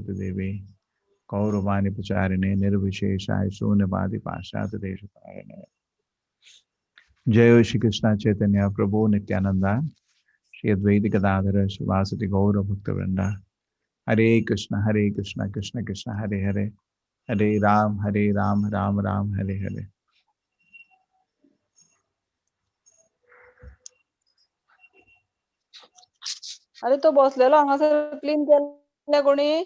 Devi Kauravani Pacharine Nirvishesha Shunavadi Pashat Deshaparane Jai Shri Krishna Chaitanya Prabhu Nityananda Shri Advaita Gadadhara Shivasati Gaura Bhaktivinoda Hare Krishna Krishna Krishna Hare Hare Hare Ram Ram Ram Hare Hare. अरे तो बसलेलो हांगासर clean केले कोणी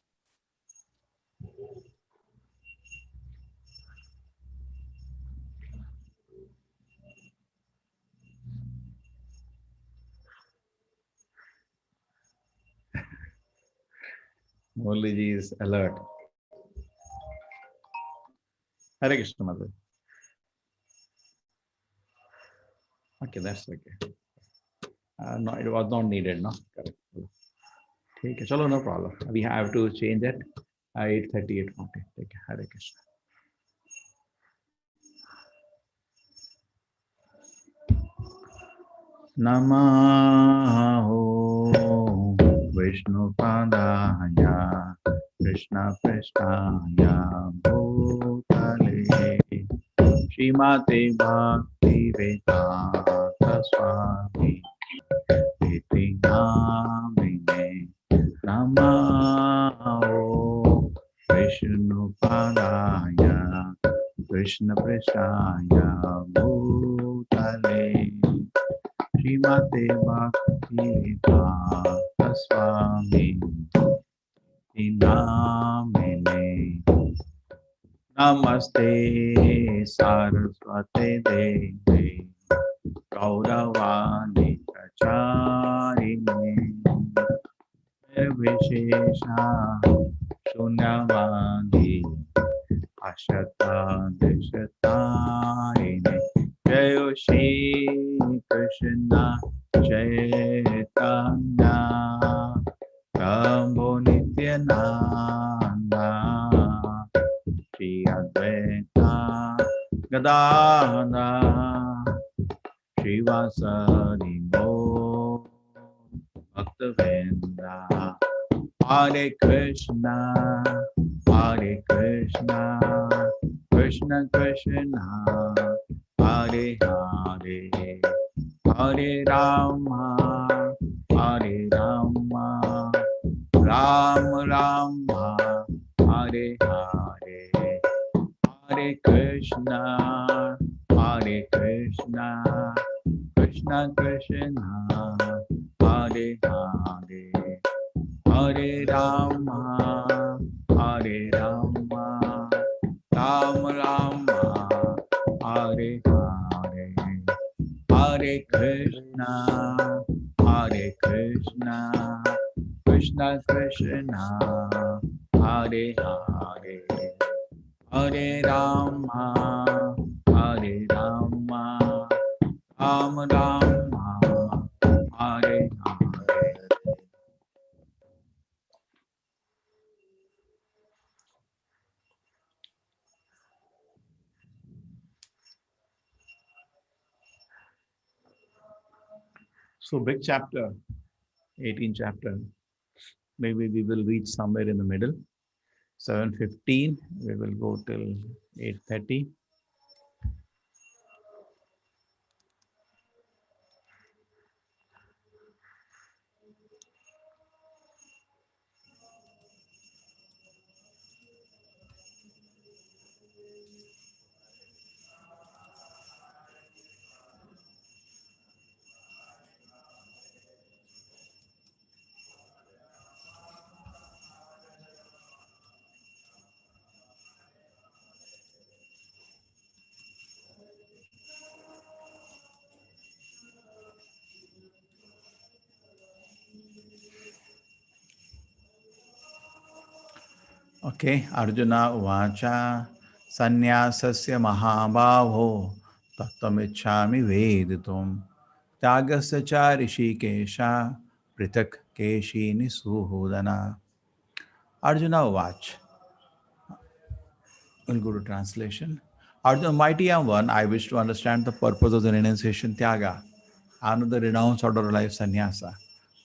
Murli ji is alert. Hare Krishna Mother. Okay, that's okay. No, it was not needed, no? Correct. Okay, chalo, no problem. We have to change it. 8:30, 8:40. Okay, Hare Krishna. Namaho Vishnu Padaya Krishna Prasthaya Bhutale Shrimate Bhakti Vedanta Swami Iti Namine Namaho Vishnu Padaya Krishna Prasthaya Bhutale Shrimate Bhakti Vedanta Swami Namine Namaste Saraswate Devi Gauravani Pracharine Nirvishesha Shunyavadi Ashata Deshatarine Jai Shri Krishna Chaitanya Prabhu Nityananda Shri Advaita Gadadhara Srivasadi Gaur Bhaktivinoda Hare Krishna Krishna Krishna Hare Hare Hare Rama Rama Rama Hare Hare Hare Krishna Krishna Krishna Hare Hare Hare Rama Rama Rama Hare Hare Hare Krishna Krishna Krishna Hare Hare Hare Rama Rama Rama Hare Hare. So big chapter, 18th chapter. Maybe we will reach somewhere in the middle. 7:15, we will go till 8:30. Okay, Arjuna Uvacha Sanyasasya Mahabhavo Tattvamichhami Veditum Tyagasya cha Rishikesha Pritak Keshini Suhodana. Arjuna Uvach. We'll go to translation. Arjuna, mighty am one, I wish to understand the purpose of the renunciation Tyaga and of the renounced order of life sannyasa.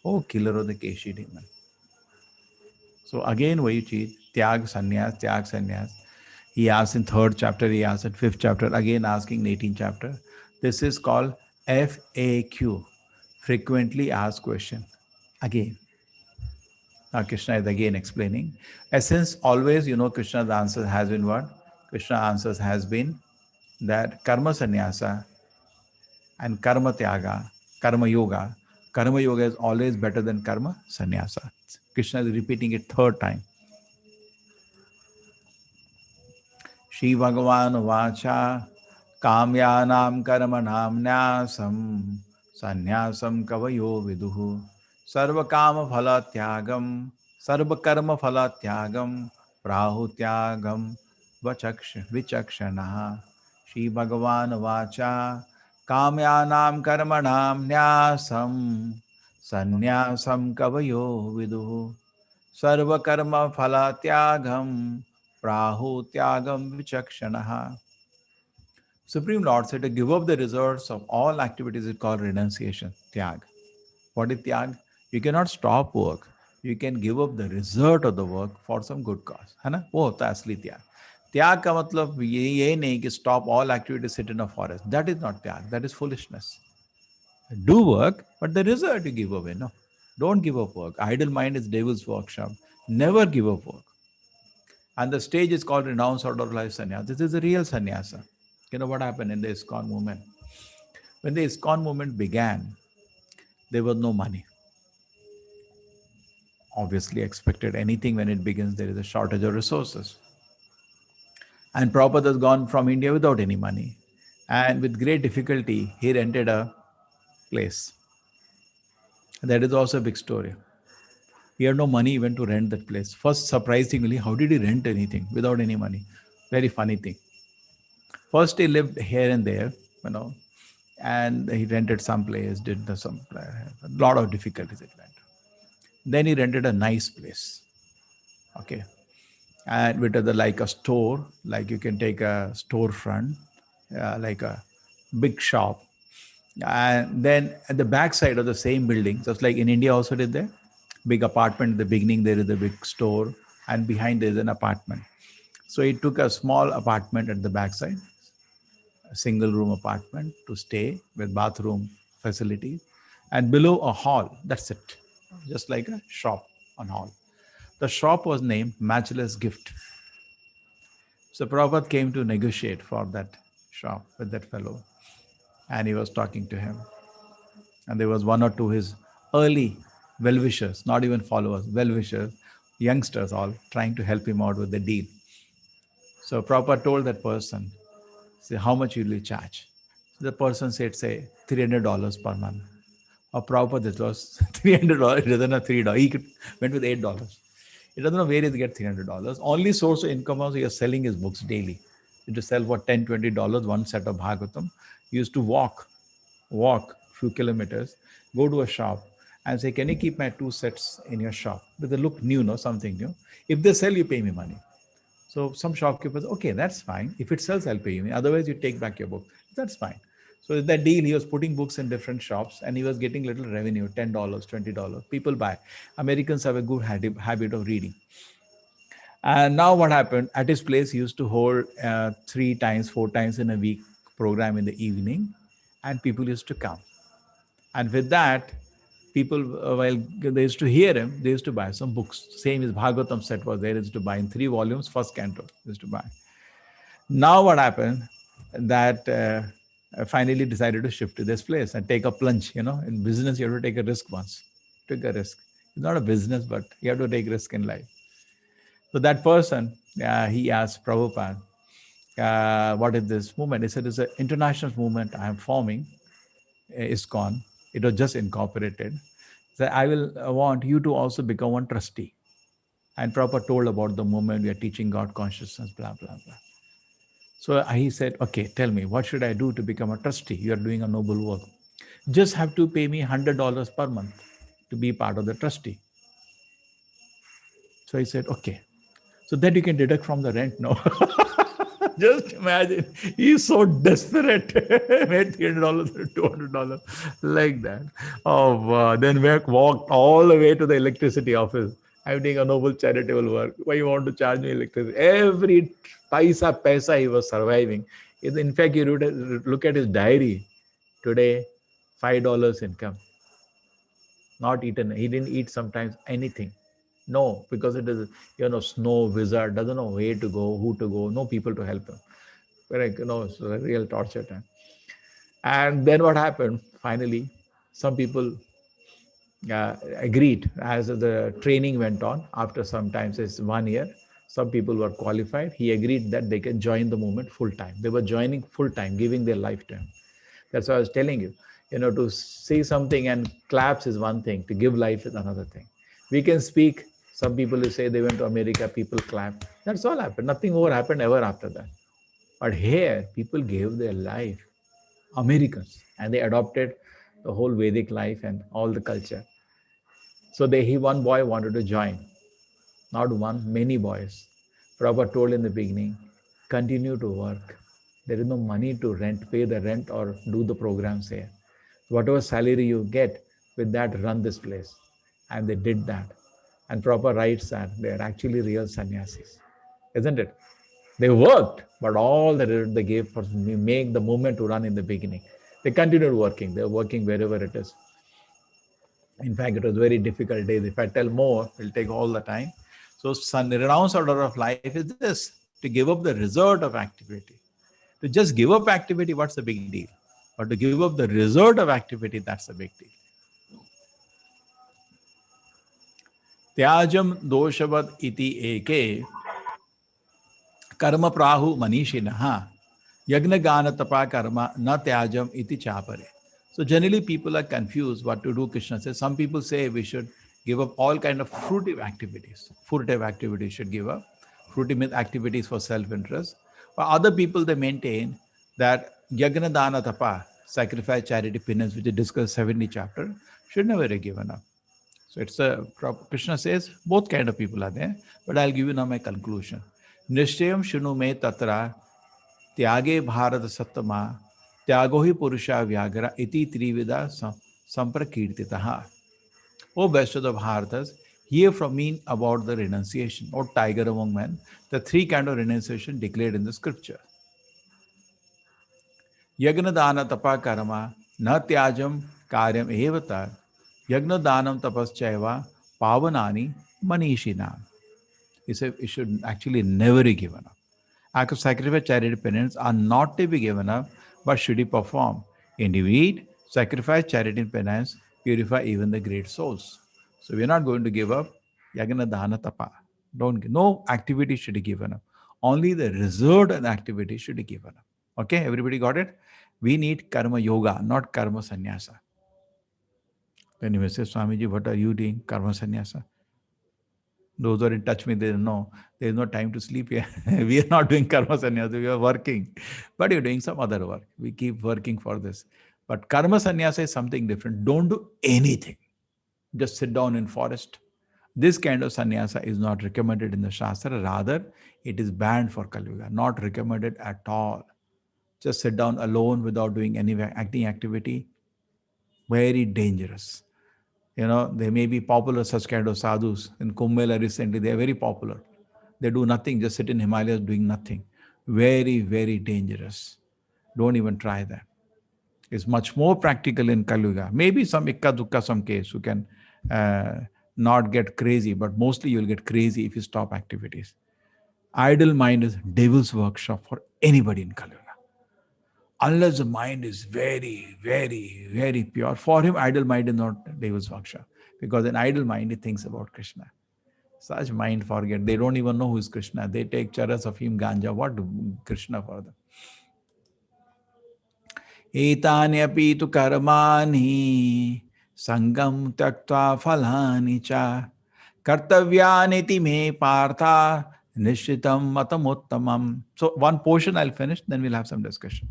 O killer of the Keshi demon. So again, why you cheat? Tyag sannyas, tyag sannyas. He asks in third chapter, he asks in fifth chapter, again asking in 18th chapter. This is called FAQ, frequently asked question. Again, now Krishna is again explaining. Essence always, Krishna's answer has been what? Krishna's answers has been that karma sannyasa and karma tyaga, karma yoga. Karma yoga is always better than karma sannyasa. Krishna is repeating it third time. Shri Bhagavan Vacha Kamyanam Karmanam Nyasam Sanyasam Kavayo Viduhu Sarva Kama Phala Tyagam Sarva Karma Phala Tyagam Prahu Tyagam Vichakshanaha Shri Bhagavan Vacha Kamyanam Karmanam Nyasam Sanyasam Kavayo Viduhu Sarva Karma Phala Tyagam Prahu Tyagam Vichakshanaha. Supreme Lord said to give up the results of all activities is called renunciation, Tyag. What is Tyag? You cannot stop work. You can give up the result of the work for some good cause. है ना? वो होता है असली त्याग. त्याग का मतलब ये नहीं कि stop all activities, sit in a forest. That is not त्याग. That is foolishness. Do work, but the result you give away. No. Don't give up work. Idle mind is devil's workshop. Never give up work. And the stage is called renounced order of life sannyasa. This is a real sannyasa. You know what happened in the ISKCON movement? When the ISKCON movement began, there was no money. Obviously, expected anything when it begins, there is a shortage of resources. And Prabhupada has gone from India without any money. And with great difficulty, he rented a place. That is also a big story. He had no money even to rent that place. First, surprisingly, how did he rent anything without any money? Very funny thing. First, he lived here and there, and he rented some place, a lot of difficulties it went. Then he rented a nice place, okay, and with like a store, like you can take a storefront, like a big shop, and then at the back side of the same building, just like in India also did there, big apartment at the beginning, there is a big store, and behind there is an apartment. So he took a small apartment at the backside, a single room apartment to stay with bathroom facilities, and below a hall. That's it, just like a shop on hall. The shop was named Matchless Gift. So Prabhupada came to negotiate for that shop with that fellow, and he was talking to him. And there was one or two his early well-wishers, not even followers, well-wishers, youngsters all trying to help him out with the deal. So Prabhupada told that person, say, how much will you charge? So the person said, say, $300 per month. Or Prabhupada, it was $300. It doesn't have $3. He went with $8. He doesn't know where he get $300. Only source of income was he was selling his books daily. He used to sell for $10, $20, one set of Bhagavatam. He used to walk few kilometers, go to a shop and say, can you keep my 2 sets in your shop? But they look new, no, something new. If they sell, you pay me money. So some shopkeepers, okay, that's fine. If it sells, I'll pay you. Otherwise, you take back your book. That's fine. So that deal, he was putting books in different shops and he was getting little revenue, $10, $20. People buy. Americans have a good habit of reading. And now what happened, at his place, he used to hold 3 times, 4 times in a week program in the evening, and people used to come. And with that, people, while they used to hear him, they used to buy some books. Same as Bhagavatam set was there, used to buy in 3 volumes, first canto, used to buy. Now what happened, that finally decided to shift to this place and take a plunge. In business, you have to take a risk once. Took a risk. It's not a business, but you have to take risk in life. So that person, he asked Prabhupada, what is this movement? He said, it's an international movement I am forming, ISKCON. It was just incorporated. So I will want you to also become one trustee. And Prabhupada told about the movement, we are teaching God consciousness, blah, blah, blah. So he said, okay, tell me, what should I do to become a trustee? You are doing a noble work. Just have to pay me $100 per month to be part of the trustee. So he said, okay. So that you can deduct from the rent, no? Just imagine, he's so desperate. Made $300, $200, like that. Oh, wow. Then walked all the way to the electricity office I'm doing a noble charitable work. Why you want to charge me electricity? Every paisa he was surviving. In fact, you look at his diary. Today, $5 income. Not eaten. He didn't eat sometimes anything. No, because it is, snow wizard, doesn't know where to go, who to go, no people to help him. Correct, it's a real torture time. And then what happened? Finally, some people agreed as the training went on. After sometimes it's 1 year, some people were qualified. He agreed that they can join the movement full time. They were joining full time, giving their life to him. That's what I was telling you. To say something and claps is one thing, to give life is another thing. We can speak. Some people who say they went to America, people clap. That's all happened. Nothing more happened ever after that. But here, people gave their life. Americans, and they adopted the whole Vedic life and all the culture. So one boy wanted to join, not one, many boys. Prabhupada told in the beginning, continue to work. There is no money to pay the rent or do the programs here. Whatever salary you get, with that run this place. And they did that. And Prabhupada writes that they are actually real sannyasis, isn't it? They worked, but all that they gave for make the movement to run in the beginning. They continued working. They're working wherever it is. In fact, it was very difficult days. If I tell more, it'll take all the time. So, renounced order of life is this: to give up the result of activity. To just give up activity, what's the big deal? But to give up the result of activity, that's the big deal. Tyajam doshavad iti eke karma prahu manishinaha yagna gana tapa karma na tyajam iti chapare. So generally people are confused what to do. Krishna says some people say we should give up all kind of fruitive activities. Fruitive activities should give up. Fruitive means activities for self-interest. But other people they maintain that yagna dana tapa, sacrifice, charity, penance, which is discussed 70 chapter, should never be given up. So it's Krishna says both kind of people are there, but I'll give you now my conclusion. Nishchayam shunu me tatra त्यागे भारत सत्तमा त्यागो ही पुरुषा व्याघ्र इति त्रिविधा संप्रकीर्तितः. O best of the Bharatas, hear from me about the renunciation, or tiger among men, the three kind of renunciation declared in the scripture. Yagna dana tapa karma na tyajam karyam evata yagna danam tapaschaiva pavanani manishina. He said it should actually never be given up. Acts of sacrifice, charity, penance are not to be given up, but should be performed. Indeed, sacrifice, charity, and penance purify even the great souls. So we're not going to give up yagana dana tapa. No activity should be given up. Only the result and activity should be given up. Okay, everybody got it? We need karma yoga, not karma sannyasa. Then you may say, Swamiji, what are you doing? Karma sannyasa. Those who are in touch with me, they know there is no time to sleep here. We are not doing karma sannyasa, we are working. But you're doing some other work. We keep working for this. But karma sannyasa is something different. Don't do anything. Just sit down in forest. This kind of sannyasa is not recommended in the Shastra. Rather, it is banned for Kali Yuga. Not recommended at all. Just sit down alone without doing any acting activity. Very dangerous. They may be popular, such kind of sadhus. In Kumbh Mela recently, they are very popular. They do nothing, just sit in Himalayas doing nothing. Very, very dangerous. Don't even try that. It's much more practical in Kali Yuga. Maybe some ikka dukka, some case, you can not get crazy, but mostly you'll get crazy if you stop activities. Idle mind is devil's workshop for anybody in Kali Yuga. Unless the mind is very, very, very pure. For him, idle mind is not devil's workshop. Because in idle mind, he thinks about Krishna. Such mind forget. They don't even know who is Krishna. They take charas of him, ganja. What Krishna for them? Etanyaphi tu karmani sangam tyaktva phalani cha kartavyaniti me partha nishchitam matamuttamam. So one portion I'll finish, then we'll have some discussion.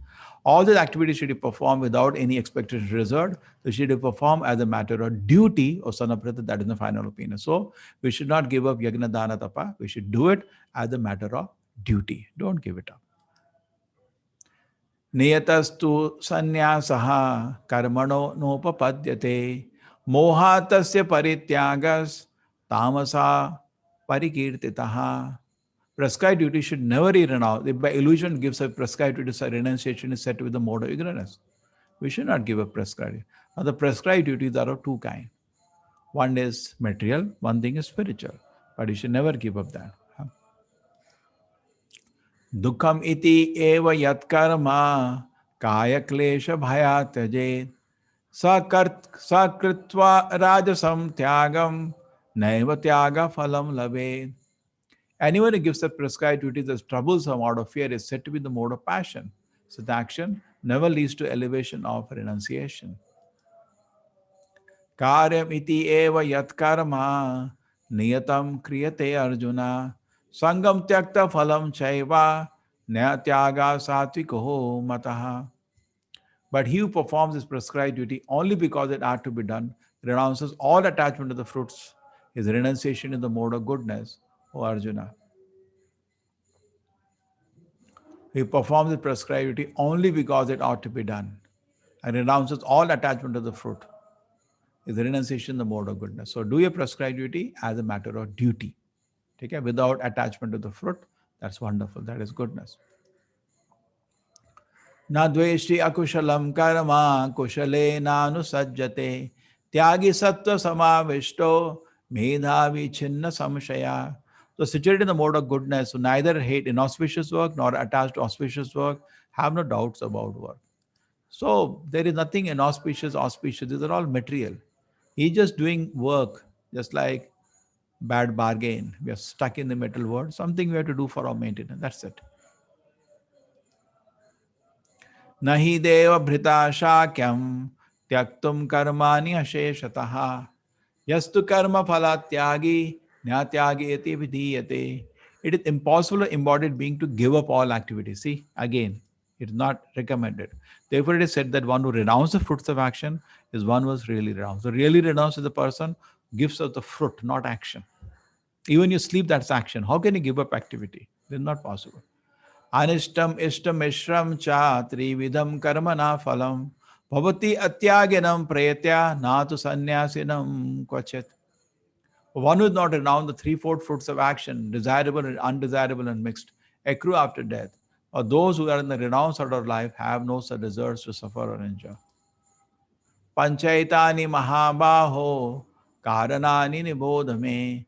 All these activities should be performed without any expected result. They should be performed as a matter of duty or sanaprata, that is the final opinion. So we should not give up yagna dana tapa. We should do it as a matter of duty. Don't give it up. Niyatastu sannyasaha karmano nopapadyate mohatasya parityagas tamasa parikirtitaha. Prescribed duty should never be renounced. If by illusion gives a prescribed duty, so renunciation is set with the mode of ignorance. We should not give up prescribed. Now the prescribed duties are of two kinds. One is material, one thing is spiritual. But you should never give up that. Dukham iti eva yat karma kaya klesha bhaya tyajet sakritva rajasam tyagam naiva tyaga phalam labed. Anyone who gives up prescribed duties as troublesome out of fear is said to be the mode of passion. So the action never leads to elevation of renunciation. Karyam iti eva yat karma niyatam kriyate arjuna sangam tyakta phalam chaiva nyatyaga satviko mataha. But he who performs his prescribed duty only because it had to be done renounces all attachment to the fruits. His renunciation is the mode of goodness, O Arjuna. He performs his prescribed duty only because it ought to be done and renounces all attachment to the fruit. Is renunciation the mode of goodness. So do your prescribed duty as a matter of duty. Okay? Without attachment to the fruit. That's wonderful. That is goodness. Na dveshti akushalam karma kushale nanusajjate tyagi sattva samavishto medhavi chinna samshaya. So situated in the mode of goodness, so neither hate inauspicious work nor attached to auspicious work, have no doubts about work. So there is nothing inauspicious, auspicious. These are all material. He's just doing work, just like bad bargain. We are stuck in the metal world. Something we have to do for our maintenance. That's it. Nahi deva bhrita shakyam tyaktum karmani asheshataha yastu karma phala tyagi nyatyagi eti vidhiyate. It is impossible for embodied being to give up all activities. See, again, it is not recommended. Therefore, it is said that one who renounces the fruits of action is one who is really renounced. So really renounced is the person who gives up the fruit, not action. Even you sleep, that's action. How can you give up activity? This is not possible. Anishtam ishtam mishram cha trividam karmana phalam bhavati atyaginam prayatya natu sannyasinam kvachet. One who is not renowned, the threefold fruits of action, desirable and undesirable and mixed, accrue after death. Or those who are in the renounced sort of life have no such deserts to suffer or enjoy. Panchaitani mahabaho karanani nibodhame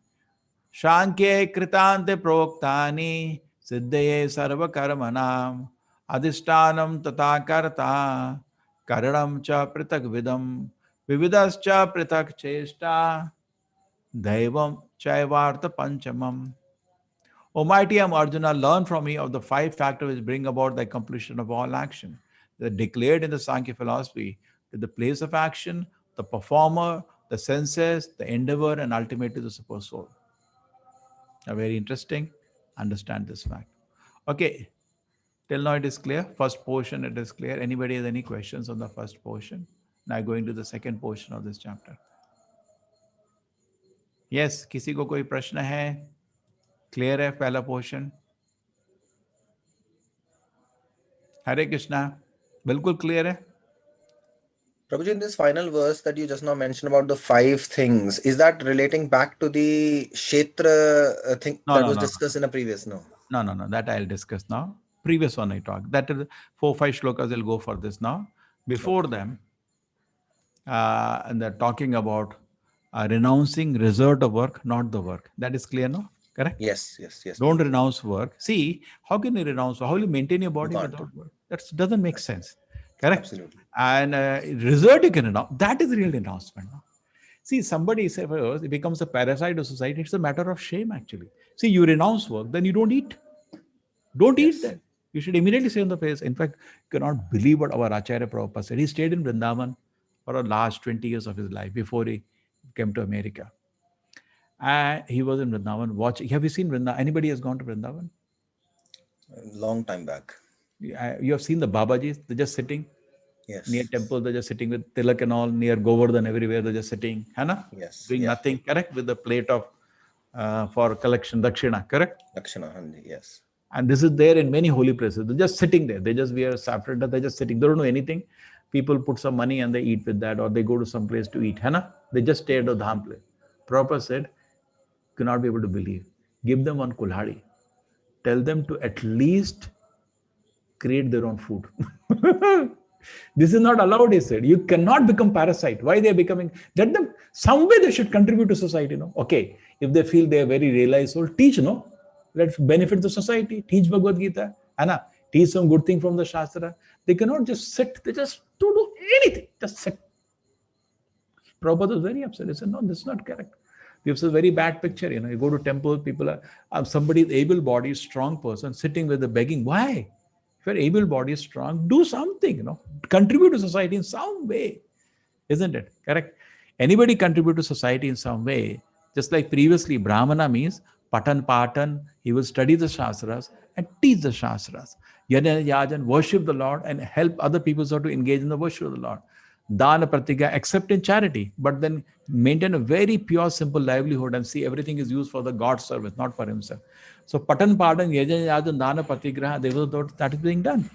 Shankye kritante proktani siddhaye sarva karmanam adhishtanam tata karta karanam cha pritak vidam vividas cha pritak chesta daivam chaivartha panchamam. O mighty Arjuna, learn from me of the five factors which bring about the completion of all action. They are declared in the Sankhya philosophy to the place of action, the performer, the senses, the endeavor, and ultimately the super soul. Very interesting. Understand this fact. Okay. Till now it is clear. First portion it is clear. Anybody has any questions on the first portion? Now going to the second portion of this chapter. Yes, किसी को कोई प्रश्न है? Clear है पहला portion? हरे कृष्णा, बिल्कुल clear है? Prabhuji, in this final verse that you just now mentioned about the five things, is that relating back to the Kshetra thing that was discussed in a previous? No. No. That I'll discuss now. Previous one I talked. That is 4-5 shlokas will go for this now. Before them, and they're talking about renouncing result of work, not the work. That is clear now? Correct? Yes. Don't renounce work. See, how can you renounce? How will you maintain your body without work? That doesn't make sense. Correct? Absolutely. And result you can renounce. That is real renouncement. No? See, somebody says it becomes a parasite of society. It's a matter of shame, actually. See, you renounce work, then you don't eat. Don't eat that. You should immediately say on the face. In fact, you cannot believe what our Acharya Prabhupada said. He stayed in Vrindavan for the last 20 years of his life before he came to America. And he was in Vrindavan watching. Have you seen Vrindavan? Anybody has gone to Vrindavan? A long time back. You have seen the Babajis? They're just sitting. Yes. Near temple, they're just sitting with tilak and all. Near Govardhan, everywhere, they're just sitting. Hana? Yes. Doing nothing, correct? With the plate of, for collection, dakshina, correct? Dakshina, yes. And this is there in many holy places. They're just sitting there. They just wear saffron, they're just sitting. They don't know anything. People put some money and they eat with that, or they go to some place to eat. Hana? They just stay at the dham place. Prabhupada said, cannot be able to believe. Give them one kulhadi. Tell them to at least create their own food. This is not allowed, he said. You cannot become parasite. Why they are becoming? Let them, some way they should contribute to society, no? Okay, if they feel they are very realized soul, teach, no? Let's benefit the society. Teach Bhagavad Gita. Anna, teach some good thing from the Shastra. They cannot just sit. They just don't do anything. Just sit. Prabhupada was very upset. He said, no, this is not correct. Gives a very bad picture. You go to temple, people are somebody able-bodied, strong person sitting with the begging. Why? If you're able-bodied, strong, do something. Contribute to society in some way, isn't it? Correct. Anybody contribute to society in some way. Just like previously, Brahmana means patan. He will study the Shastras and teach the Shastras. Yajna yajan, worship the Lord and help other people so to engage in the worship of the Lord. Dana pratigya, accept in charity, but then maintain a very pure, simple livelihood and see everything is used for the God's service, not for himself. So patan, yajna yajan, dana pratigraha, that is being done.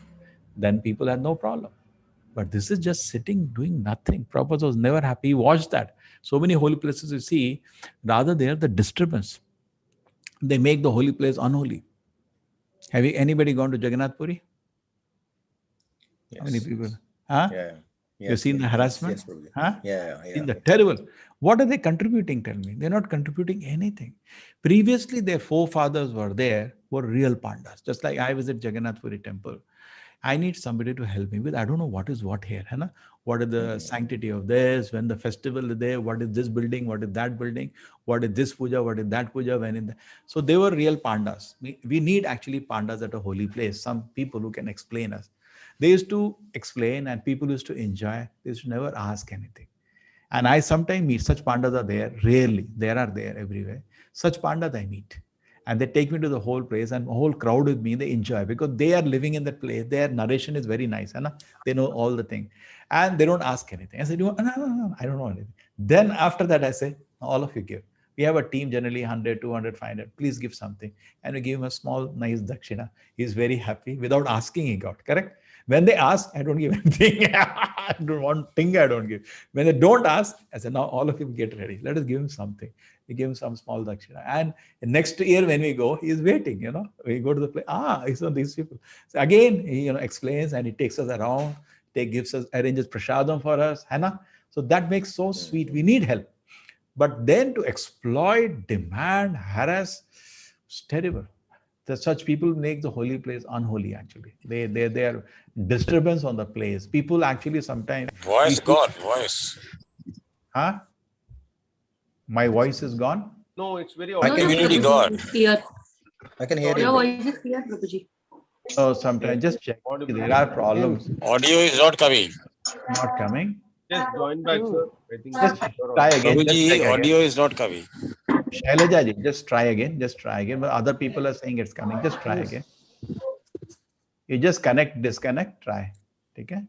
Then people have no problem. But this is just sitting, doing nothing. Prabhupada was never happy. He watched that. So many holy places you see, rather they are the disturbance. They make the holy place unholy. Have anybody gone to Jagannath Puri? Yes. How many people? Huh? Yeah. Yes, You've seen the harassment? Yes, Prabhuji. Huh? Yeah. Seen the terrible. What are they contributing? Tell me. They're not contributing anything. Previously, their forefathers were there, were real pandas. Just like I visit Jagannath Puri temple. I need somebody to help me with. I don't know what is what here. Hai, what is the sanctity of this? When the festival is there, what is this building? What is that building? What is this puja? What is that puja? So they were real pandas. We need actually pandas at a holy place. Some people who can explain us. They used to explain and people used to enjoy. They used to never ask anything. And I sometimes meet such pandas are there, rarely. There are there everywhere. Such pandas I meet. And they take me to the whole place and the whole crowd with me, they enjoy because they are living in that place. Their narration is very nice. They know all the thing. And they don't ask anything. I said, no, I don't know anything. Then after that, I say, all of you give. We have a team generally 100, 200, 500. Please give something. And we give him a small, nice dakshina. He's very happy. Without asking, he got. Correct? When they ask, I don't give anything. I don't want thing, I don't give. When they don't ask, I say, now all of you get ready. Let us give him something. We give him some small dakshina. And next year when we go, he is waiting, We go to the place. It's on these people. So again, he explains and he takes us around, gives us, arranges prasadam for us. So that makes so sweet. We need help. But then to exploit, demand, harass, it's terrible. Such people make the holy place unholy, actually. They are disturbance on the place. People actually sometimes... Voice Huh? My voice is gone? No, it's very I can unity God. Clear. I can hear Your you. voice is clear, Prabhuji. Oh, sometimes just check. There are problems. Audio is not coming. Not coming. Just join back, sir. I think Just try again. Just Prabhuji, check audio again. is not coming. Shailaja ji, just try again. Just try again. But other people are saying it's coming. Just try again. You just connect, disconnect, try. Okay?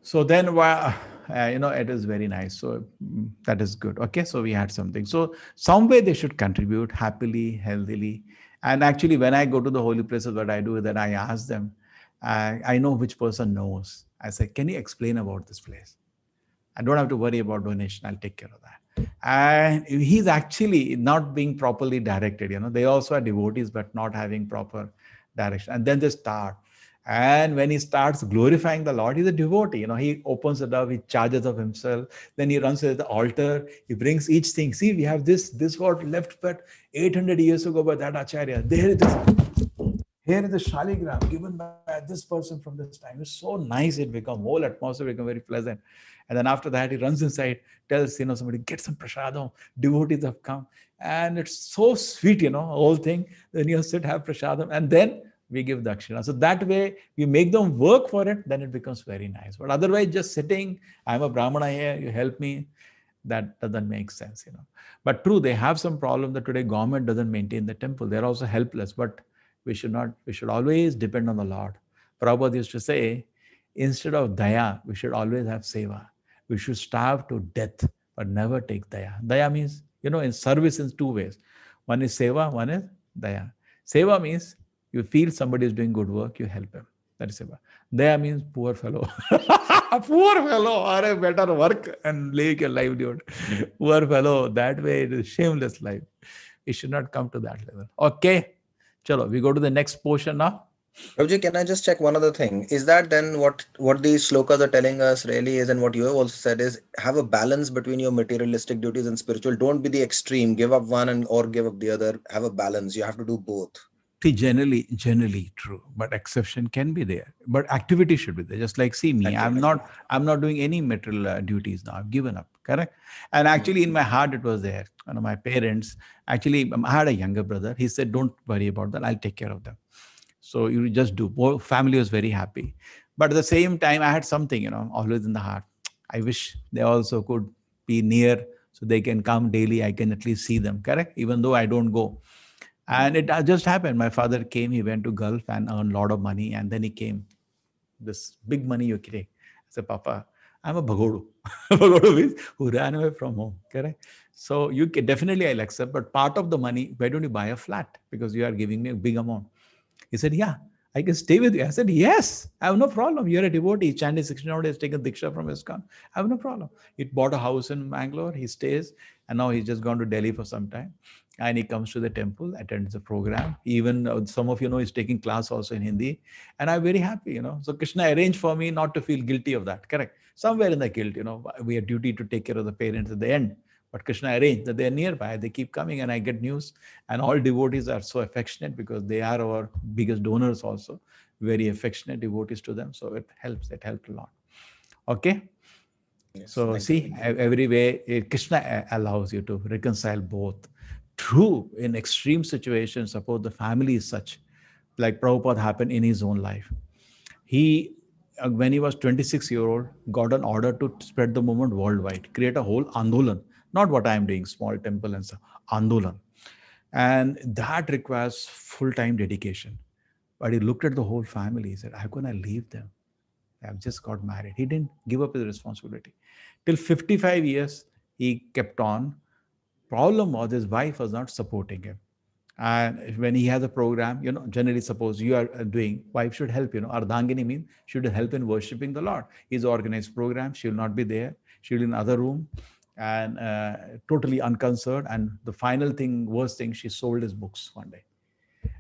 So then, it is very nice. So that is good. Okay, so we had something. So some way they should contribute happily, healthily. And actually, when I go to the holy places, what I do is that I ask them, I know which person knows. I say, can you explain about this place? I don't have to worry about donation. I'll take care of that. And he's actually not being properly directed. They also are devotees, but not having proper direction. And then they start. And when he starts glorifying the Lord, he's a devotee. He opens it up, he charges of himself. Then he runs to the altar. He brings each thing. See, we have this was left but 800 years ago by that Acharya. Here is the Shaligram given by this person from this time. It's so nice. It becomes, whole atmosphere become very pleasant. And then after that, he runs inside, tells, somebody, get some prasadam. Devotees have come. And it's so sweet, whole thing. Then you sit, have prasadam. And then we give dakshina. So that way, we make them work for it, then it becomes very nice. But otherwise, just sitting, I'm a Brahmana here, you help me, that doesn't make sense, But true, they have some problem that today government doesn't maintain the temple. They're also helpless, but we should always depend on the Lord. Prabhupada used to say, instead of daya, we should always have seva. We should starve to death, but never take daya. Daya means, in service in two ways. One is seva, one is daya. Seva means you feel somebody is doing good work, you help him. That is Seva. Daya means poor fellow. Poor fellow, or a better work and live your livelihood. Poor fellow, that way it is shameless life. It should not come to that level. Okay. Chalo, we go to the next portion now. Prabhuji, can I just check one other thing? Is that then what these shlokas are telling us really is, and what you have also said is, have a balance between your materialistic duties and spiritual. Don't be the extreme. Give up one and or give up the other. Have a balance. You have to do both. See, generally true, but exception can be there. But activity should be there. Just like, see me, I'm not doing any material duties now. I've given up. Correct. And actually, in my heart, it was there. My parents, actually, I had a younger brother. He said, "Don't worry about that. I'll take care of them." So you just do. Family was very happy. But at the same time, I had something, always in the heart. I wish they also could be near so they can come daily. I can at least see them. Correct. Even though I don't go. And it just happened. My father came, he went to Gulf and earned a lot of money. And then he came, this big money you create. I said, Papa, I'm a Bhagodu. Bhagodu means who ran away from home. Correct? So you can, definitely I'll accept, but part of the money, why don't you buy a flat? Because you are giving me a big amount. He said, yeah, I can stay with you. I said, yes, I have no problem. You're a devotee. Chandy 16 days, taken Diksha from ISKCON. I have no problem. He bought a house in Mangalore. He stays. And now he's just gone to Delhi for some time. And he comes to the temple, attends the program. Even some of he's taking class also in Hindi. And I'm very happy, So Krishna arranged for me not to feel guilty of that. Correct. Somewhere in the guilt, we have duty to take care of the parents at the end. But Krishna arranged that they're nearby. They keep coming and I get news. And all devotees are so affectionate because they are our biggest donors also. Very affectionate devotees to them. So it helps. It helped a lot. Okay. Yes, so see, every way, Krishna allows you to reconcile both. True, in extreme situations, suppose the family is such, like Prabhupada happened in his own life. He, when he was 26-year-old, got an order to spread the movement worldwide, create a whole Andolan, not what I am doing, small temple and so, Andolan. And that requires full-time dedication. But he looked at the whole family, he said, how can I leave them? I've just got married. He didn't give up his responsibility. Till 55 years, he kept on. Problem was his wife was not supporting him. And when he has a program, generally suppose you are doing, wife should help, Ardhangini means should help in worshipping the Lord. He's organized program. She will not be there. She will be in another room and totally unconcerned. And the final thing, worst thing, she sold his books one day.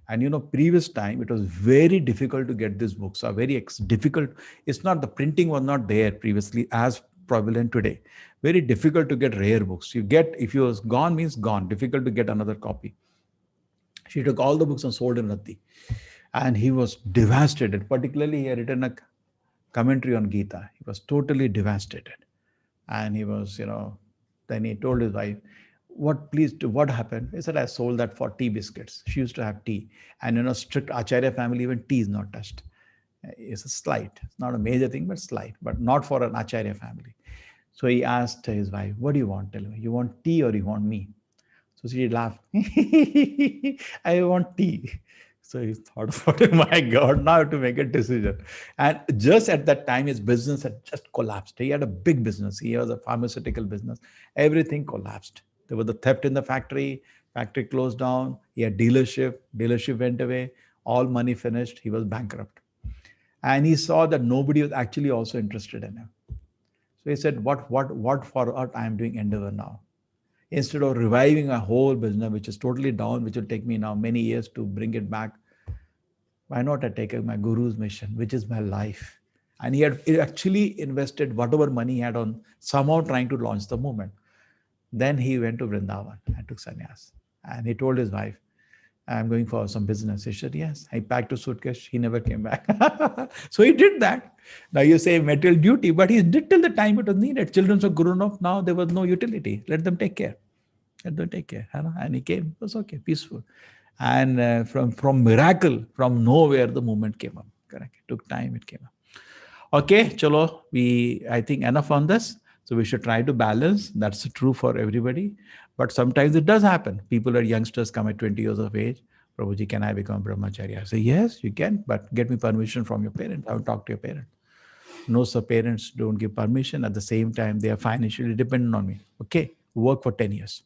And previous time, it was very difficult to get these books. Very difficult. It's not, the printing was not there previously as prevalent today. Very difficult to get rare books. You get, if you was gone, means gone. Difficult to get another copy. She took all the books and sold in Radhi. And he was devastated. Particularly, he had written a commentary on Gita. He was totally devastated. And he was, then he told his wife, what happened? He said, I sold that for tea biscuits. She used to have tea. And strict Acharya family, even tea is not touched. It's a slight. It's not a major thing, but slight. But not for an Acharya family. So he asked his wife, what do you want? Tell me, you want tea or you want me? So she laughed. I want tea. So he thought about it, my God, now I have to make a decision. And just at that time, his business had just collapsed. He had a big business. He was a pharmaceutical business. Everything collapsed. There was the theft in the factory closed down. He had dealership went away. All money finished. He was bankrupt. And he saw that nobody was actually also interested in him. So he said, what for art I am doing endeavor now? Instead of reviving a whole business, which is totally down, which will take me now many years to bring it back, why not I take my Guru's mission, which is my life? And he had actually invested whatever money he had on somehow trying to launch the movement. Then he went to Vrindavan and took sannyas. And he told his wife, I'm going for some business. He said, yes. I packed a suitcase. He never came back. So he did that. Now you say material duty, but he did till the time it was needed. Children were grown up. Now there was no utility. Let them take care. And he came. It was okay, peaceful. And from miracle, from nowhere, the movement came up. Correct. It took time. It came up. Okay, chalo. I think enough on this. So we should try to balance. That's true for everybody. But sometimes it does happen. People or youngsters come at 20 years of age. Prabhuji, can I become brahmachari? I say, yes, you can, but get me permission from your parents. I will talk to your parents. No, sir, parents don't give permission. At the same time, they are financially dependent on me. Okay, work for 10 years.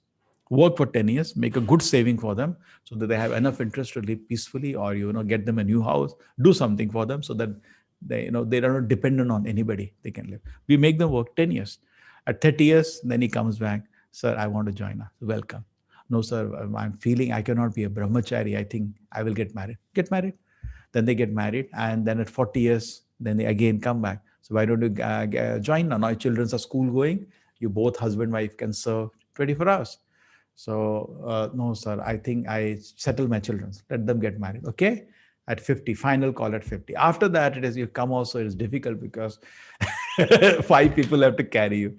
Work for 10 years, make a good saving for them so that they have enough interest to live peacefully, or get them a new house, do something for them so that they are not dependent on anybody. They can live. We make them work 10 years. At 30 years, then he comes back, sir, I want to join us. Welcome. No, sir, I'm feeling I cannot be a brahmachari. I think I will get married. Get married. Then they get married, and then at 40 years, then they again come back. So why don't you join now? Now your children are school going. You both husband wife can serve 24 hours. So no, sir, I think I settle my children. Let them get married. Okay. At 50, final call at 50. After that, it is you come also, it is difficult because 5 people have to carry you.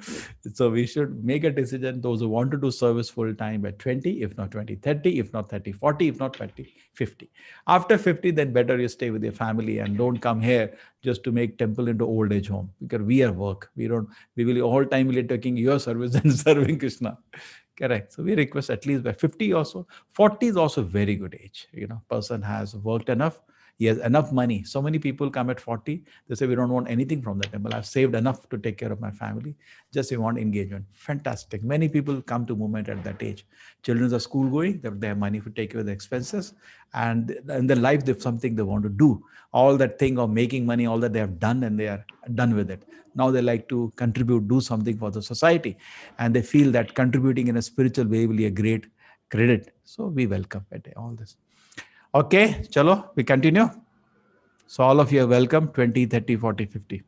So we should make a decision. Those who want to do service full time by 20, if not 20, 30, if not 30, 40, if not 20, 50. After 50, then better you stay with your family and don't come here just to make temple into old age home, because we are work. We will all time will be taking your service and serving Krishna. Correct. So we request at least by 50 or so. 40 is also a very good age. Person has worked enough. He has enough money. So many people come at 40. They say, we don't want anything from the temple. I've saved enough to take care of my family. Just we want engagement. Fantastic. Many people come to movement at that age. Children are school going. They have money to take care of the expenses. And in their life, they have something they want to do. All that thing of making money, all that they have done, and they are done with it. Now they like to contribute, do something for the society. And they feel that contributing in a spiritual way will be a great credit. So we welcome all this. Okay, chalo, we continue. So all of you are welcome, 20, 30, 40, 50.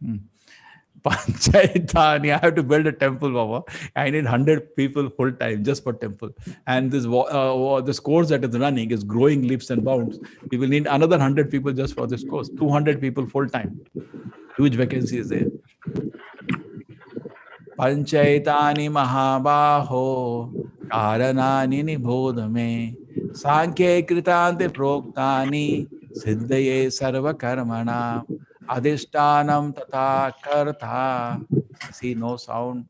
Panchayatani, I have to build a temple, Baba. I need 100 people full time just for temple. And this course that is running is growing leaps and bounds. We will need another 100 people just for this course. 200 people full time. Huge vacancy is there. Panchayatani Mahabaho Karanani Nibodhame Sankhye Kritante Proktani Siddhaye Sarva Karmana Adhishtanam Tata Karta. See, no sound.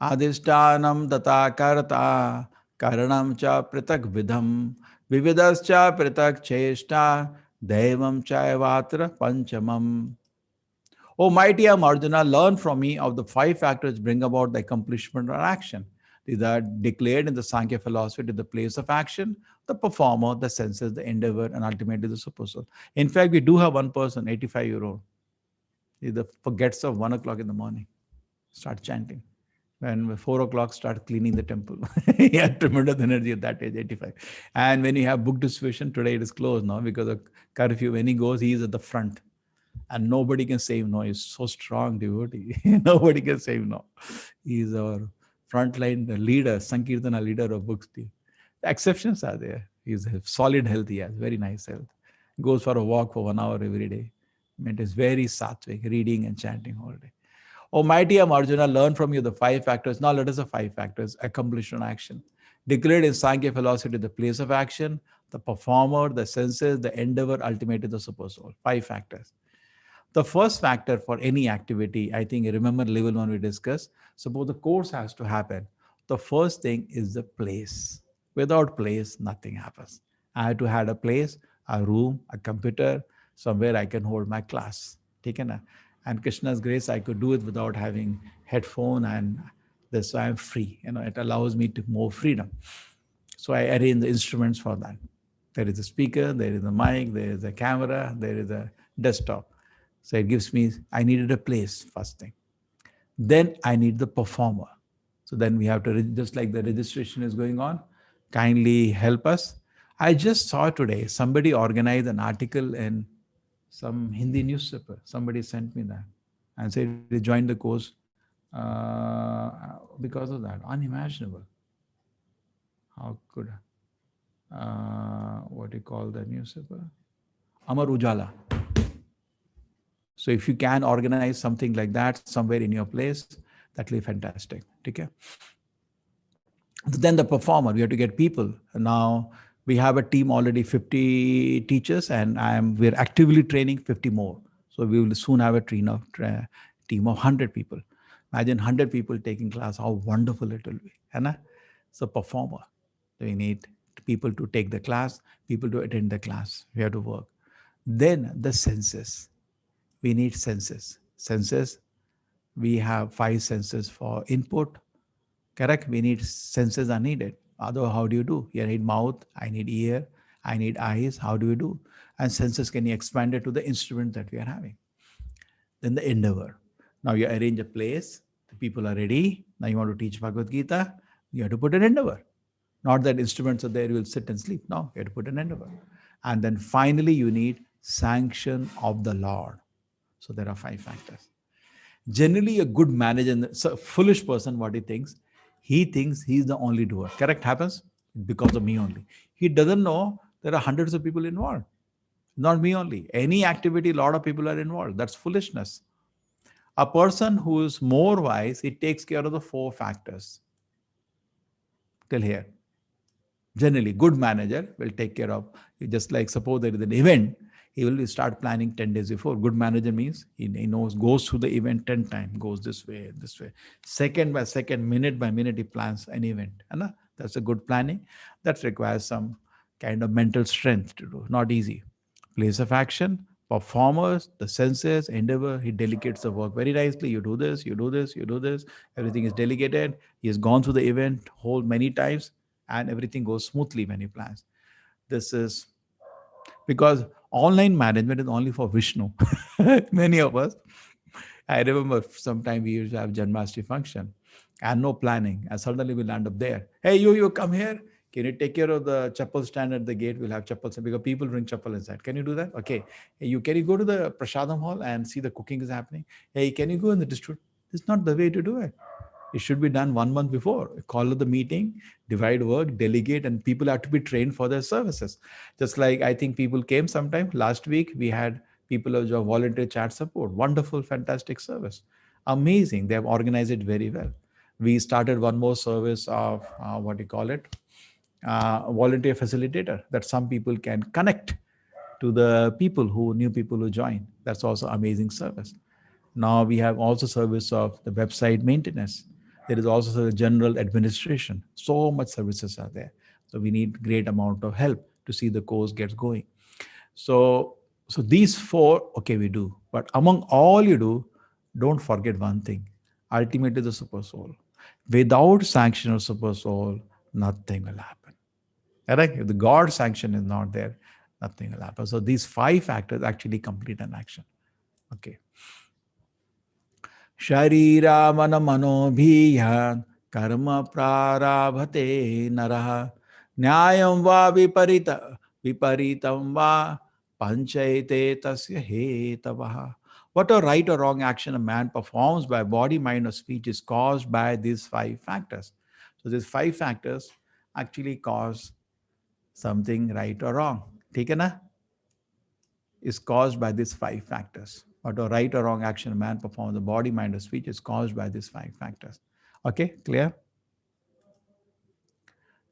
Adhishtanam Tata Karta Karanam Cha Pritak Vidham Vividascha Pritak Cheshta Devam Chayavatra Panchamam. O mighty Arjuna, learn from me of the 5 factors bring about the accomplishment or action. These are declared in the Sankhya philosophy to the place of action, the performer, the senses, the endeavor, and ultimately the supersoul. In fact, we do have one person, 85-year-old. He forgets of 1 o'clock in the morning. Start chanting. When 4 o'clock, start cleaning the temple. He had tremendous energy at that age, 85. And when you have book distribution, today it is closed now because of curfew. When he goes, he is at the front. And nobody can say no. He's so strong, devotee. Nobody can say no. He's our frontline leader, Sankirtana leader of books. The exceptions are there. He's a solid health. He has very nice health. Goes for a walk for 1 hour every day. It is very sattvic, reading and chanting all day. Oh, mighty Arjuna, learn from you the 5 factors. Now let us the 5 factors. Accomplishment action. Declared in Sankhya philosophy the place of action, the performer, the senses, the endeavor, ultimately the supersoul. 5 factors. The first factor for any activity, I think, remember level 1 we discussed. Suppose the course has to happen. The first thing is the place. Without place, nothing happens. I have to have a place, a room, a computer, somewhere I can hold my class. And Krishna's grace, I could do it without having headphone, and this, so I'm free. It allows me to more freedom. So I arrange the instruments for that. There is a speaker, there is a mic, there is a camera, there is a desktop. So it gives me, I needed a place, first thing. Then I need the performer. So then we have to, just like the registration is going on, kindly help us. I just saw today, somebody organized an article in some Hindi newspaper. Somebody sent me that and said they joined the course because of that. Unimaginable. How could, what do you call the newspaper? Amar Ujala. So if you can organize something like that somewhere in your place, that will be fantastic. Okay? Then the performer, we have to get people. Now we have a team already, 50 teachers, and we're actively training 50 more. So we will soon have a team of 100 people. Imagine 100 people taking class, how wonderful it will be. So performer, we need people to take the class, people to attend the class. We have to work. Then the senses. We need senses. Senses, We have five senses for input. Correct? We need senses are needed. Otherwise, how do you do? You need mouth, I need ear, I need eyes. How do you do? And senses can be expanded to the instrument that we are having. Then the endeavor. Now you arrange a place, the people are ready. Now you want to teach Bhagavad Gita, you have to put an endeavor. Not that instruments are there, you will sit and sleep. No, you have to put an endeavor. And then finally, you need sanction of the Lord. So there are five factors. Generally, a good manager, so foolish person, what he thinks he's the only doer. Correct? Happens because of me only. He doesn't know there are hundreds of people involved. Not me only. Any activity, a lot of people are involved. That's foolishness. A person who is more wise, he takes care of the four factors. Till here. Generally, good manager will take care of, just like suppose there is an event, he will start planning 10 days before. Good manager means he knows, goes through the event 10 times, goes this way, this way. Second by second, minute by minute, he plans an event. And that's a good planning. That requires some kind of mental strength to do. Not easy. Place of action, performers, the senses, endeavor, he delegates the work very nicely. You do this, you do this, you do this. Everything is delegated. He has gone through the event whole many times and everything goes smoothly when he plans. This is because online management is only for Vishnu. Many of us, I remember sometime we used to have Janmashtami function and no planning, and suddenly we land up there. Hey, you come here. Can you take care of the chappal stand at the gate? We'll have chappals because people bring chappal inside. Can you do that? Okay. Hey, can you go to the Prasadam hall and see the cooking is happening? Hey, can you go in the district? It's not the way to do it. It should be done 1 month before. Call the meeting, divide work, delegate, and people have to be trained for their services. Just like I think people came sometime last week, we had people of volunteer chat support. Wonderful, fantastic service. Amazing. They have organized it very well. We started one more service of what do you call it? Volunteer facilitator, that some people can connect to the people who new people who join. That's also amazing service. Now we have also service of the website maintenance. There is also the general administration. So much services are there. So we need great amount of help to see the course gets going. So these four, okay, we do. But among all you do, don't forget one thing. Ultimately, the super soul. Without sanction of super soul, nothing will happen. Correct? If the God sanction is not there, nothing will happen. So these five factors actually complete an action. Okay. Sharira mana manobhiyan karma prarabhate naraha nyayam va viparitam va panchayate tasya hetavaha. What a right or wrong action a man performs by body, mind, or speech is caused by these five factors. So these five factors actually cause something right or wrong. Take na? Is caused by these five factors. What a right or wrong action a man performs, the body, mind, or speech is caused by these five factors. Okay, clear?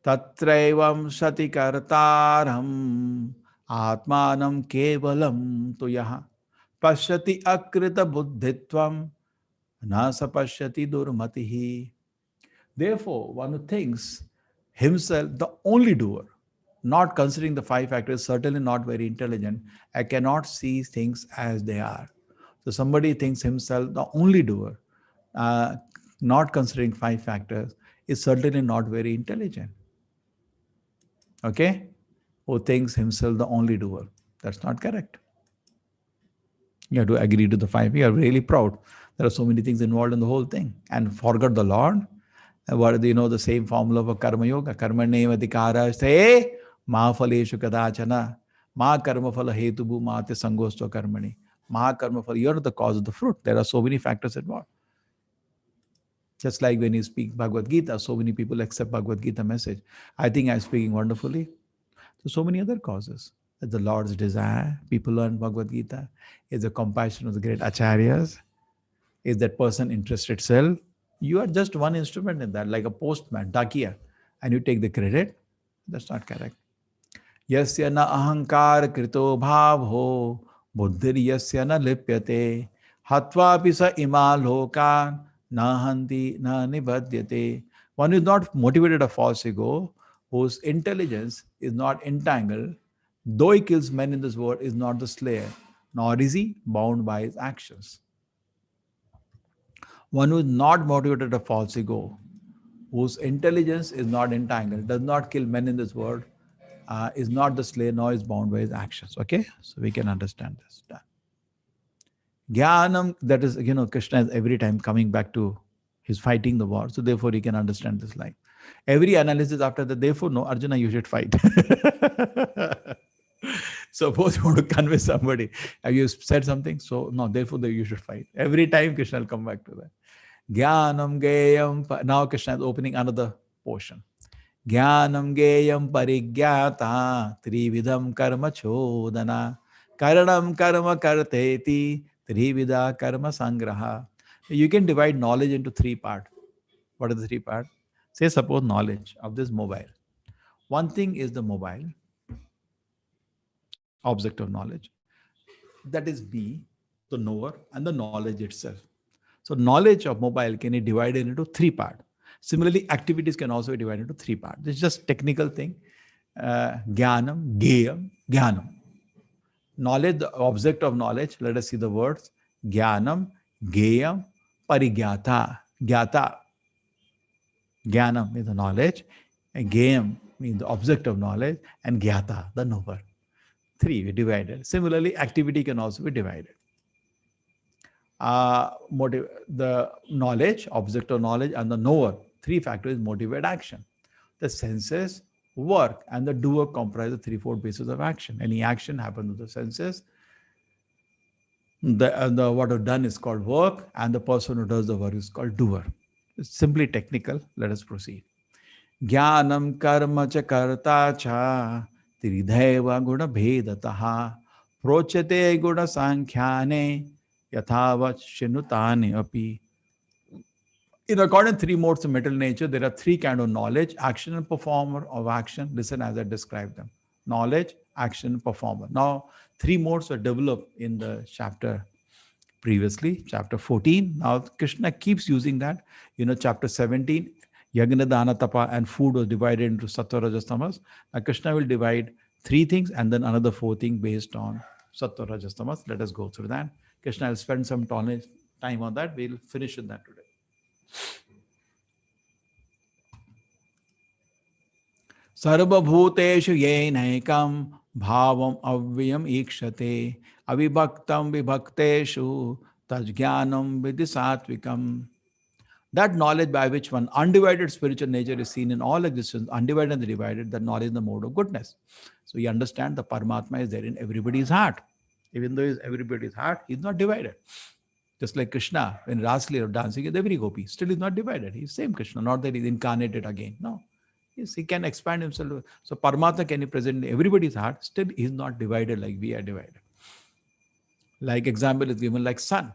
Tatraivam sati kartaram atmanam kevalam tuyaha pashyati akrita buddhitvam na sapashyati durmatihi. Therefore, one who thinks himself the only doer, not considering the five factors, certainly not very intelligent, I cannot see things as they are. So somebody thinks himself the only doer, uh, not considering five factors, is certainly not very intelligent. Okay? Who thinks himself the only doer. That's not correct. You have to agree to the five. You are really proud. There are so many things involved in the whole thing. And forgot the Lord. What do you know the same formula for karma yoga? Karma neva dikara say ma phaleshu kadachana ma karma phala hetubu ma te sangosto karmani ma karma phala. You're the cause of the fruit. There are so many factors involved. Just like when you speak Bhagavad Gita, so many people accept Bhagavad Gita message. I think I'm speaking wonderfully. So many other causes. It's the Lord's desire. People learn Bhagavad Gita. It's the compassion of the great acharyas. Is that person interested self? You are just one instrument in that, like a postman, dakiya, and you take the credit. That's not correct. Yasya na ahankar krito bhavho buddhir yasya na lipyate hatva pisa ima lokan nahanti na nibhadyate. One is not motivated a false ego, whose intelligence is not entangled, though he kills men in this world, is not the slayer, nor is he bound by his actions. One who is not motivated a false ego, whose intelligence is not entangled, does not kill men in this world, is not the slave, nor is bound by his actions. Okay, so we can understand this. Done. Jnanam, that is, Krishna is every time coming back to he's fighting the war. So therefore, he can understand this line. Every analysis after that, therefore, no, Arjuna, you should fight. Suppose you want to convince somebody, have you said something? So, no, therefore, you should fight. Every time Krishna will come back to that. Jnanam Geyam. Now Krishna is opening another portion. Jnanam Geyam Parigyata Trividam Karma Chodana Karanam Karma Karteti Trivida Karma Sangraha. You can divide knowledge into three parts. What are the three parts? Say, suppose knowledge of this mobile. One thing is the mobile, object of knowledge. That is B, the knower, and the knowledge itself. So knowledge of mobile can be divided into three parts. Similarly, activities can also be divided into three parts. This is just technical thing. Jnanam, Geyam, Jnanam. Knowledge, the object of knowledge. Let us see the words. Jnanam, Geyam, Parigyata. Gyata. Jnanam means the knowledge. And Geyam means the object of knowledge. And Gyata, the knower. Three, we divided. Similarly, activity can also be divided. The knowledge, object of knowledge, and the knower. Three factors motivate action. The senses work, and the doer comprise the threefold basis of action. Any action happens with the senses. What is done is called work, and the person who does the work is called doer. It's simply technical. Let us proceed. Jnanam karma cha karta cha tridhaiva guna bhedataha prochate guna sankhyane yathavat shinutane api. In according to three modes of material nature, there are three kinds of knowledge, action, and performer of action. Listen as I describe them. Knowledge, action, performer. Now, three modes were developed in the chapter previously, chapter 14. Now, Krishna keeps using that. Chapter 17, Yagna, Dana, Tapa, and food was divided into Sattva, Rajas, Tamas. Now, Krishna will divide three things and then another four thing based on Sattva, Rajas, Tamas. Let us go through that. Krishna will spend some time on that. We'll finish with that today. Sarvabhuteshu yenaikam bhavam avyam ikshate avibhaktam vibhakteshu tajjnanam vidisatvikam. That knowledge by which one undivided spiritual nature is seen in all existence, undivided and divided, that knowledge is the mode of goodness. So you understand the Paramatma is there in everybody's heart. Even though he is everybody's heart, he is not divided. Just like Krishna, when Rasli or dancing with every gopi, still is not divided. He is same Krishna, not that he is incarnated again. No. Yes, he can expand himself. So Paramatma can be present in everybody's heart, still he is not divided like we are divided. Like example is given like sun.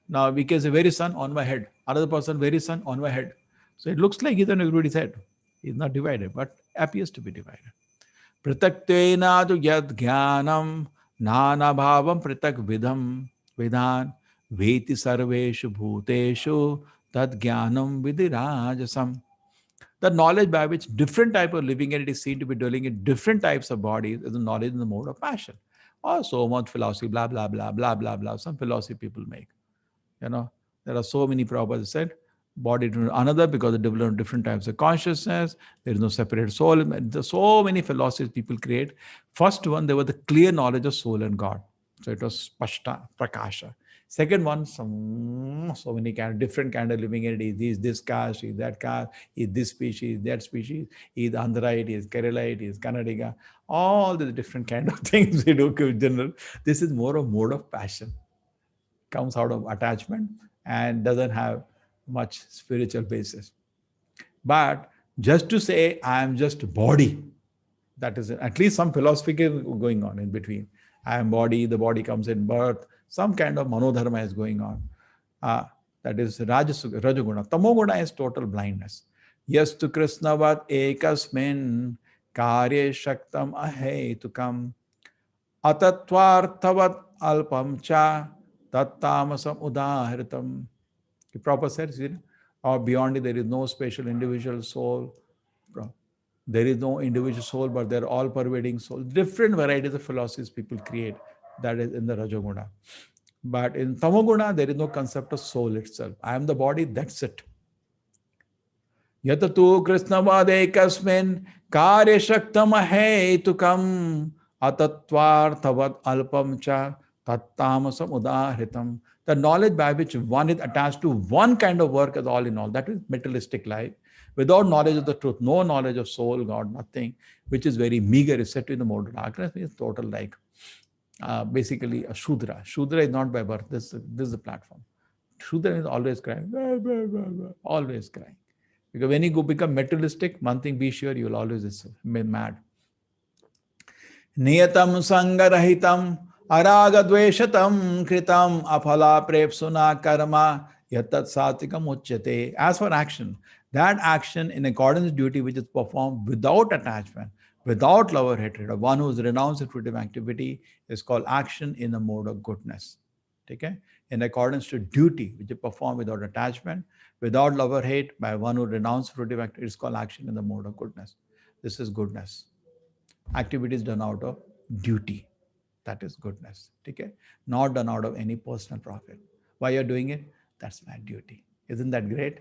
Now we can say very sun on my head. Another person very sun on my head. So it looks like he's on everybody's head. He's not divided, but appears to be divided. Pritaktena tu yad jnanam nana bhavam pritak vidham vidhan veti sarveshu bhuteshu tad jnanam vidirajasam. The knowledge by which different type of living entities seem to be dwelling in different types of bodies is the knowledge in the mode of passion. Or so much philosophy, blah, blah, blah, blah, blah, blah. Some philosophy people make. There are so many Prabhupada said, body to another because they develop different types of consciousness. There is no separate soul. There's so many philosophies people create. First one, there was the clear knowledge of soul and God. So it was Spashta, Prakasha. Second one, so many different kind of living entities. He is this caste, he is that caste, he is this species, that species, he is Andhraite, he is Keralite, he is Kannadiga. All the different kind of things we do in general. This is more of mode of passion. Comes out of attachment and doesn't have much spiritual basis. But just to say, I am just body, that is at least some philosophy going on in between. I am body, the body comes in birth, some kind of manodharma is going on. That is Rajaguna. Tamoguna is total blindness. Yastu Krishnavat ekasmin karye shaktam ahetukam atatvarthavat alpam cha tattamasam udahritam. The proper says, or beyond it, there is no special individual soul. There is no individual soul, but they're all pervading soul. Different varieties of philosophies people create. That is in the Rajaguna. But in tamoguna, there is no concept of soul itself. I am the body, that's it. Yatatu krishnavade kasmin karya shaktam hetukam atatvarthavat alpam cha tattamasam udahritam. The knowledge by which one is attached to one kind of work as all in all, that is materialistic life. Without knowledge of the truth, no knowledge of soul, God, nothing, which is very meager, is set in the mode of darkness, is total like basically a Shudra. Shudra is not by birth, this is the platform. Shudra is always crying, blah, blah, blah, blah, always crying. Because when you go become materialistic, one thing be sure, you will always be mad. Niyatam sangarahitam aragadveshatam kritam aphala prepsuna karma yatat satikam uchyate. As for action, that action in accordance with duty which is performed without attachment, without love or hatred, of one who has renounced fruitive activity is called action in the mode of goodness. Okay? In accordance to duty which is performed without attachment, without love or hate, by one who renounced fruitive activity, is called action in the mode of goodness. This is goodness. Activities done out of duty. That is goodness. Okay? Not done out of any personal profit. Why you're doing it? That's my duty. Isn't that great?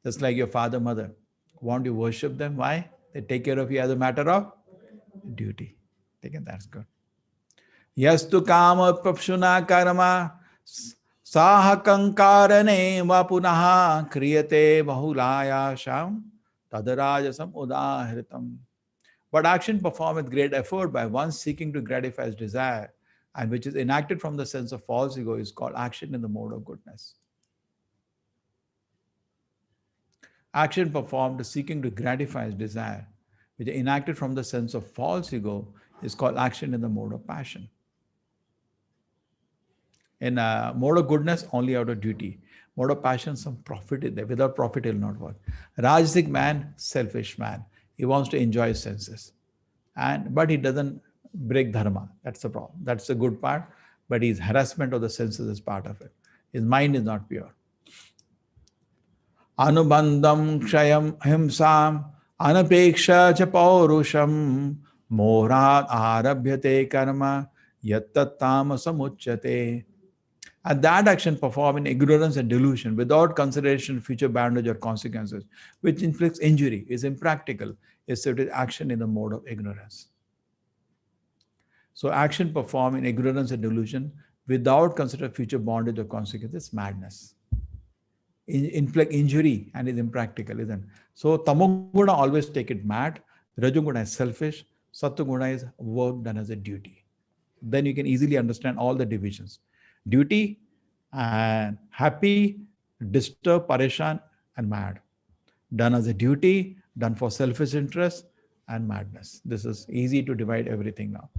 Just like your father, mother. Want you worship them? Why? They take care of you as a matter of duty. Okay? That's good. Yastu kama papshuna karma sahakankarane va punaha kriyate bahulaya sham tadarajasam udahritam. But action performed with great effort by one seeking to gratify his desire and which is enacted from the sense of false ego is called action in the mode of goodness. Action performed seeking to gratify his desire, which is enacted from the sense of false ego, is called action in the mode of passion. In a mode of goodness, only out of duty. Mode of passion, some profit is there. Without profit, it will not work. Rajasic man, selfish man. He wants to enjoy his senses. But he doesn't break dharma. That's the problem. That's the good part. But his harassment of the senses is part of it. His mind is not pure. Anubandham kshayam himsam anapeksha cha paurusham morat arabhyate karma yattattam samuchyate. And that action performed in ignorance and delusion without consideration of future bondage or consequences, which inflicts injury, is impractical, is said to be action in the mode of ignorance. So action performed in ignorance and delusion without considering future bondage or consequences is madness. Inflict injury and is impractical, isn't it? So tamoguna always take it mad, rajoguna is selfish, sattoguna is work done as a duty. Then you can easily understand all the divisions. Duty and happy, disturbed, pareshan, and mad. Done as a duty, done for selfish interest, and madness. This is easy to divide everything now.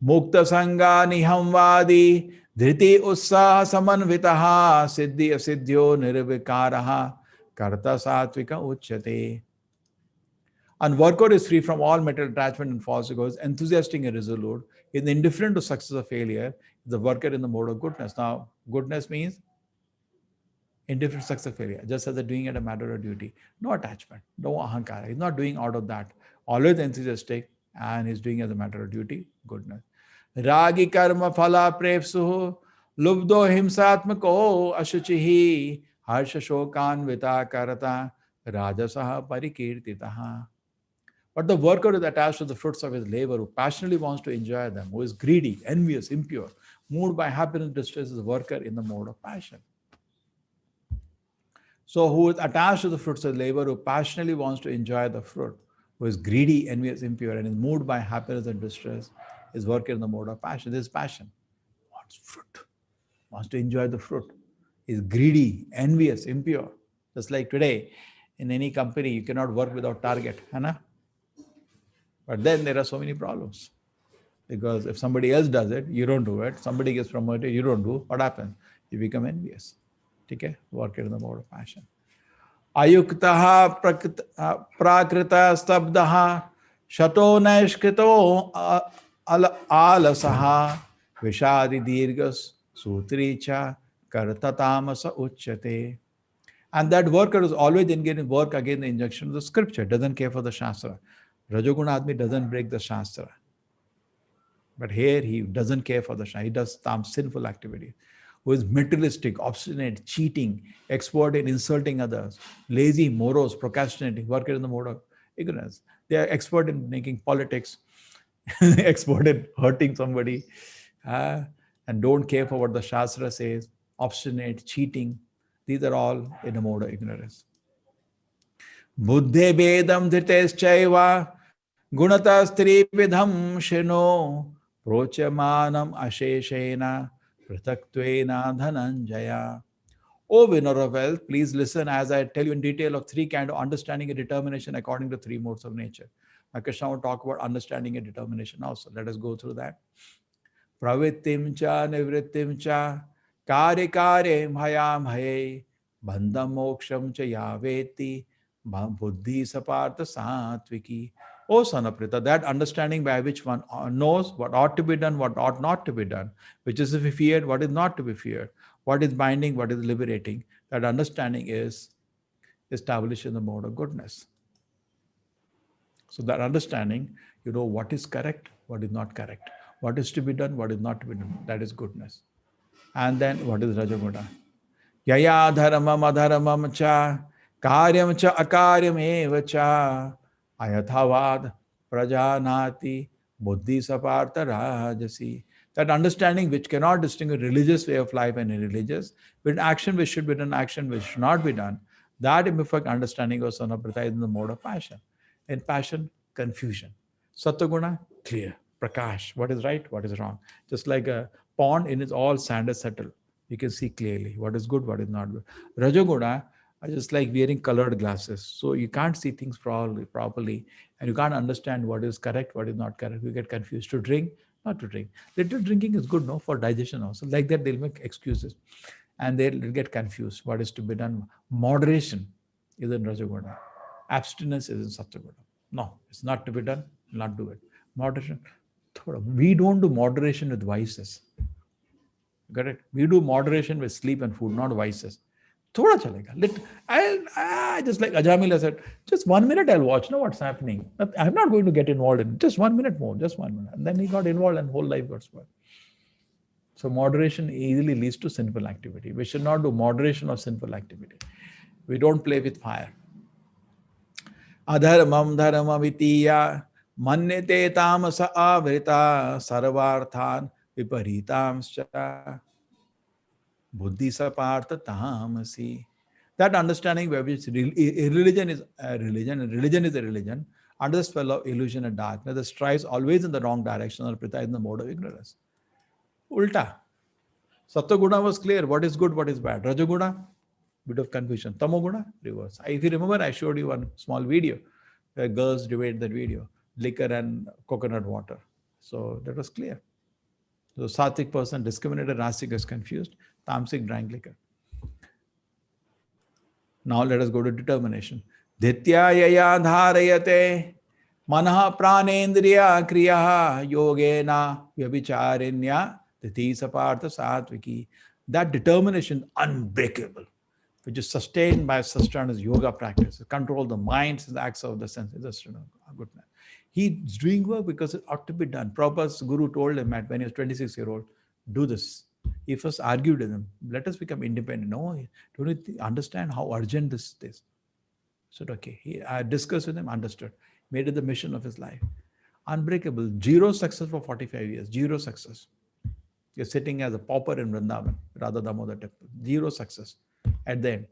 Mukta sanga nihamvadi dhriti ussa samanvitaha siddhi asiddhyo nirvikaraha karta satvika uchyate. And worker is free from all material attachment and false ego, is enthusiastic and resolute, is indifferent to success or failure, is the worker in the mode of goodness. Now, goodness means indifferent to success or failure, just as they're doing it a matter of duty. No attachment, no ahankara. He's not doing out of that. Always enthusiastic and he's doing as a matter of duty, goodness. Ragi karma phala prepsuhu lubdo himsatmako ashuchihi harsha shokan vita karata rajasaha parikirtitaha. But the worker is attached to the fruits of his labor, who passionately wants to enjoy them, who is greedy, envious, impure, moved by happiness, distress, is a worker in the mode of passion. So who is attached to the fruits of labor, who passionately wants to enjoy the fruit, who is greedy, envious, impure, and is moved by happiness and distress, is worker in the mode of passion. This is passion. Wants fruit, wants to enjoy the fruit, is greedy, envious, impure. Just like today, in any company, you cannot work without target. Hana? But then there are so many problems. Because if somebody else does it, you don't do it. Somebody gets promoted, you don't do. What happens? You become envious. Okay? Work in the mode of passion. Ayuktaha prakrita stabdaha shato naishkrito alasaha vishadi dirgas sutricha kartatamasa uchyate. And that worker is always engaged in work against the injunction of the scripture, doesn't care for the Shastra. Rajoguna Admi doesn't break the Shastra. But here he doesn't care for the Shastra. He does some sinful activity. who is materialistic, obstinate, cheating, expert in insulting others, lazy, morose, procrastinating, work in the mode of ignorance. They are expert in making politics, expert in hurting somebody, and don't care for what the Shastra says, obstinate, cheating. These are all in a mode of ignorance. Buddhe bedam dhiteschaiva gunatastripidham shino prochamanam asheshena prataktvena dhananjaya. O winner of wealth, please listen as I tell you in detail of three kinds of understanding and determination according to three modes of nature. Now, Krishna will talk about understanding and determination also. Let us go through that. Pravittim cha nivrittim cha kare kare bhayam bhaye bandham moksham cha yaveti buddhi sapartha satviki. O son of Prita, that understanding by which one knows what ought to be done, what ought not to be done, which is to be feared, what is not to be feared, what is binding, what is liberating, that understanding is established in the mode of goodness. So that understanding, you know what is correct, what is not correct, what is to be done, what is not to be done, that is goodness. And then what is Rajaguna? Yaya dharmam adharmam cha karyam cha akaryam eva cha ayathavad prajanati buddhi sapartha rajasi. That understanding which cannot distinguish religious way of life and irreligious, with action which should be done, action which should not be done, that imperfect understanding of Sanaprita is in the mode of passion. In passion, confusion. Sattva-guna, clear. Prakash, what is right, what is wrong. Just like a pond in its all sand is settled. You can see clearly what is good, what is not good. Rajoguna are just like wearing colored glasses. So you can't see things properly and you can't understand what is correct, what is not correct. You get confused. To drink, not to drink. Little drinking is good, no, for digestion also. Like that, they'll make excuses and they'll get confused. What is to be done? Moderation is in Rajoguna. Abstinence is in Sattva-guna. No, it's not to be done, not do it. Moderation. We don't do moderation with vices. Correct? We do moderation with sleep and food, not vices. Thoda chalega. I just like Ajamila said, just 1 minute I'll watch, know what's happening. I'm not going to get involved in it. Just 1 minute more, just 1 minute. And then he got involved and whole life got spoiled. So moderation easily leads to sinful activity. We should not do moderation of sinful activity. We don't play with fire. Adharmam dharmavitiya manyate tamasa avrita sarvarthan viparitamscha buddhi sapartha tamasi. That understanding by which religion is a religion and religion is a religion under the spell of illusion and darkness, that strives always in the wrong direction or prita in the mode of ignorance. Ulta. Sattva-guna was clear, what is good, what is bad. Rajaguna, bit of confusion. Tamoguna, reverse. If you remember, I showed you one small video where girls debate that video, liquor and coconut water. So that was clear. So Sattvic person discriminated, Rasik is confused, Tamasic drank liquor. Now let us go to determination. Dhitya yaya dharayate manaha pranendriya kriya yogena vyabhicharinya dhiti sapartha satviki. That determination unbreakable, which is sustained by sustained yoga practice, control the mind, the acts of the senses. That's a good man. He's doing work because it ought to be done. Prabhupada's guru told him when he was 26-year-old, do this. He first argued with him, let us become independent. No, don't you understand how urgent this is? He said, okay. I discussed with him, understood. Made it the mission of his life. Unbreakable. Zero success for 45 years. Zero success. You're sitting as a pauper in Vrindavan, Radha Damodar Temple. Zero success at the end.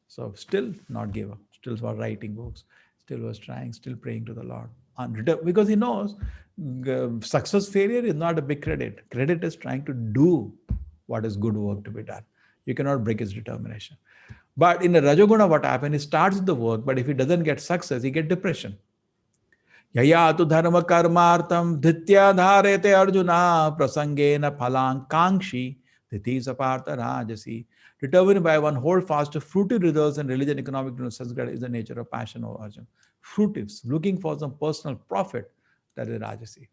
So still not gave up. Still was writing books. Still was trying. Still praying to the Lord. Because he knows success, failure is not a big credit. Credit is trying to do what is good work to be done. You cannot break his determination. But in the Rajoguna, what happened? He starts the work, but if he doesn't get success, he gets depression. Yayatu dharma karmartam dhitya dharete arjuna prasangena phalang kankshi dhiti sapartha rajasi. Determined by one hold fast to fruitive results in religion, economic, is the nature of passion or Arjuna. Fruitives, looking for some personal profit, that is Rajasi.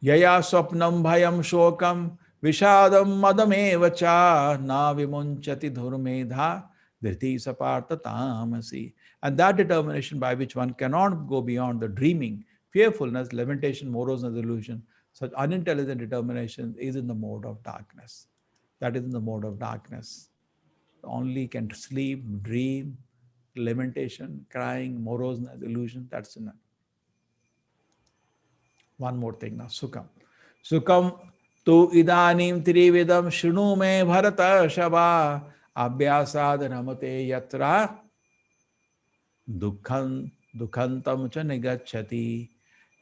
Yaya swapnam bhayam shokam vishadam madameva cha na vimunchati dhurmedha dhriti sapartha tamasi. And that determination by which one cannot go beyond the dreaming, fearfulness, lamentation, morose, and illusion, Such unintelligent determination is in the mode of darkness. That is in the mode of darkness. Only can sleep, dream, lamentation, crying, moroseness, illusion. That's enough. One more thing now, Sukham. Sukham tu idanim trividam shunu me bharata shava abhyasad ramate yatra dukhantam cha nigacchati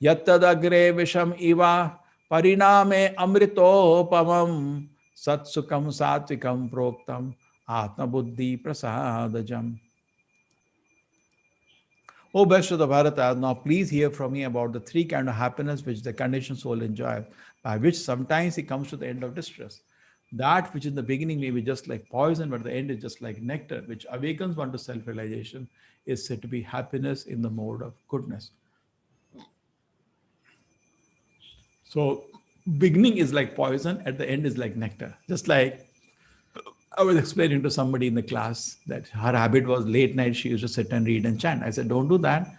yattadagre visham iva pariname amritopamam satsukam satvikam proktam atma buddhi prasadajam. O best of the Bharata, now please hear from me about the three kinds of happiness which the conditioned soul enjoys, by which sometimes he comes to the end of distress. That which in the beginning may be just like poison, but the end is just like nectar, which awakens one to self-realization, is said to be happiness in the mode of goodness. So, beginning is like poison, at the end is like nectar. Just like I was explaining to somebody in the class that her habit was late night, she used to sit and read and chant. I said, don't do that.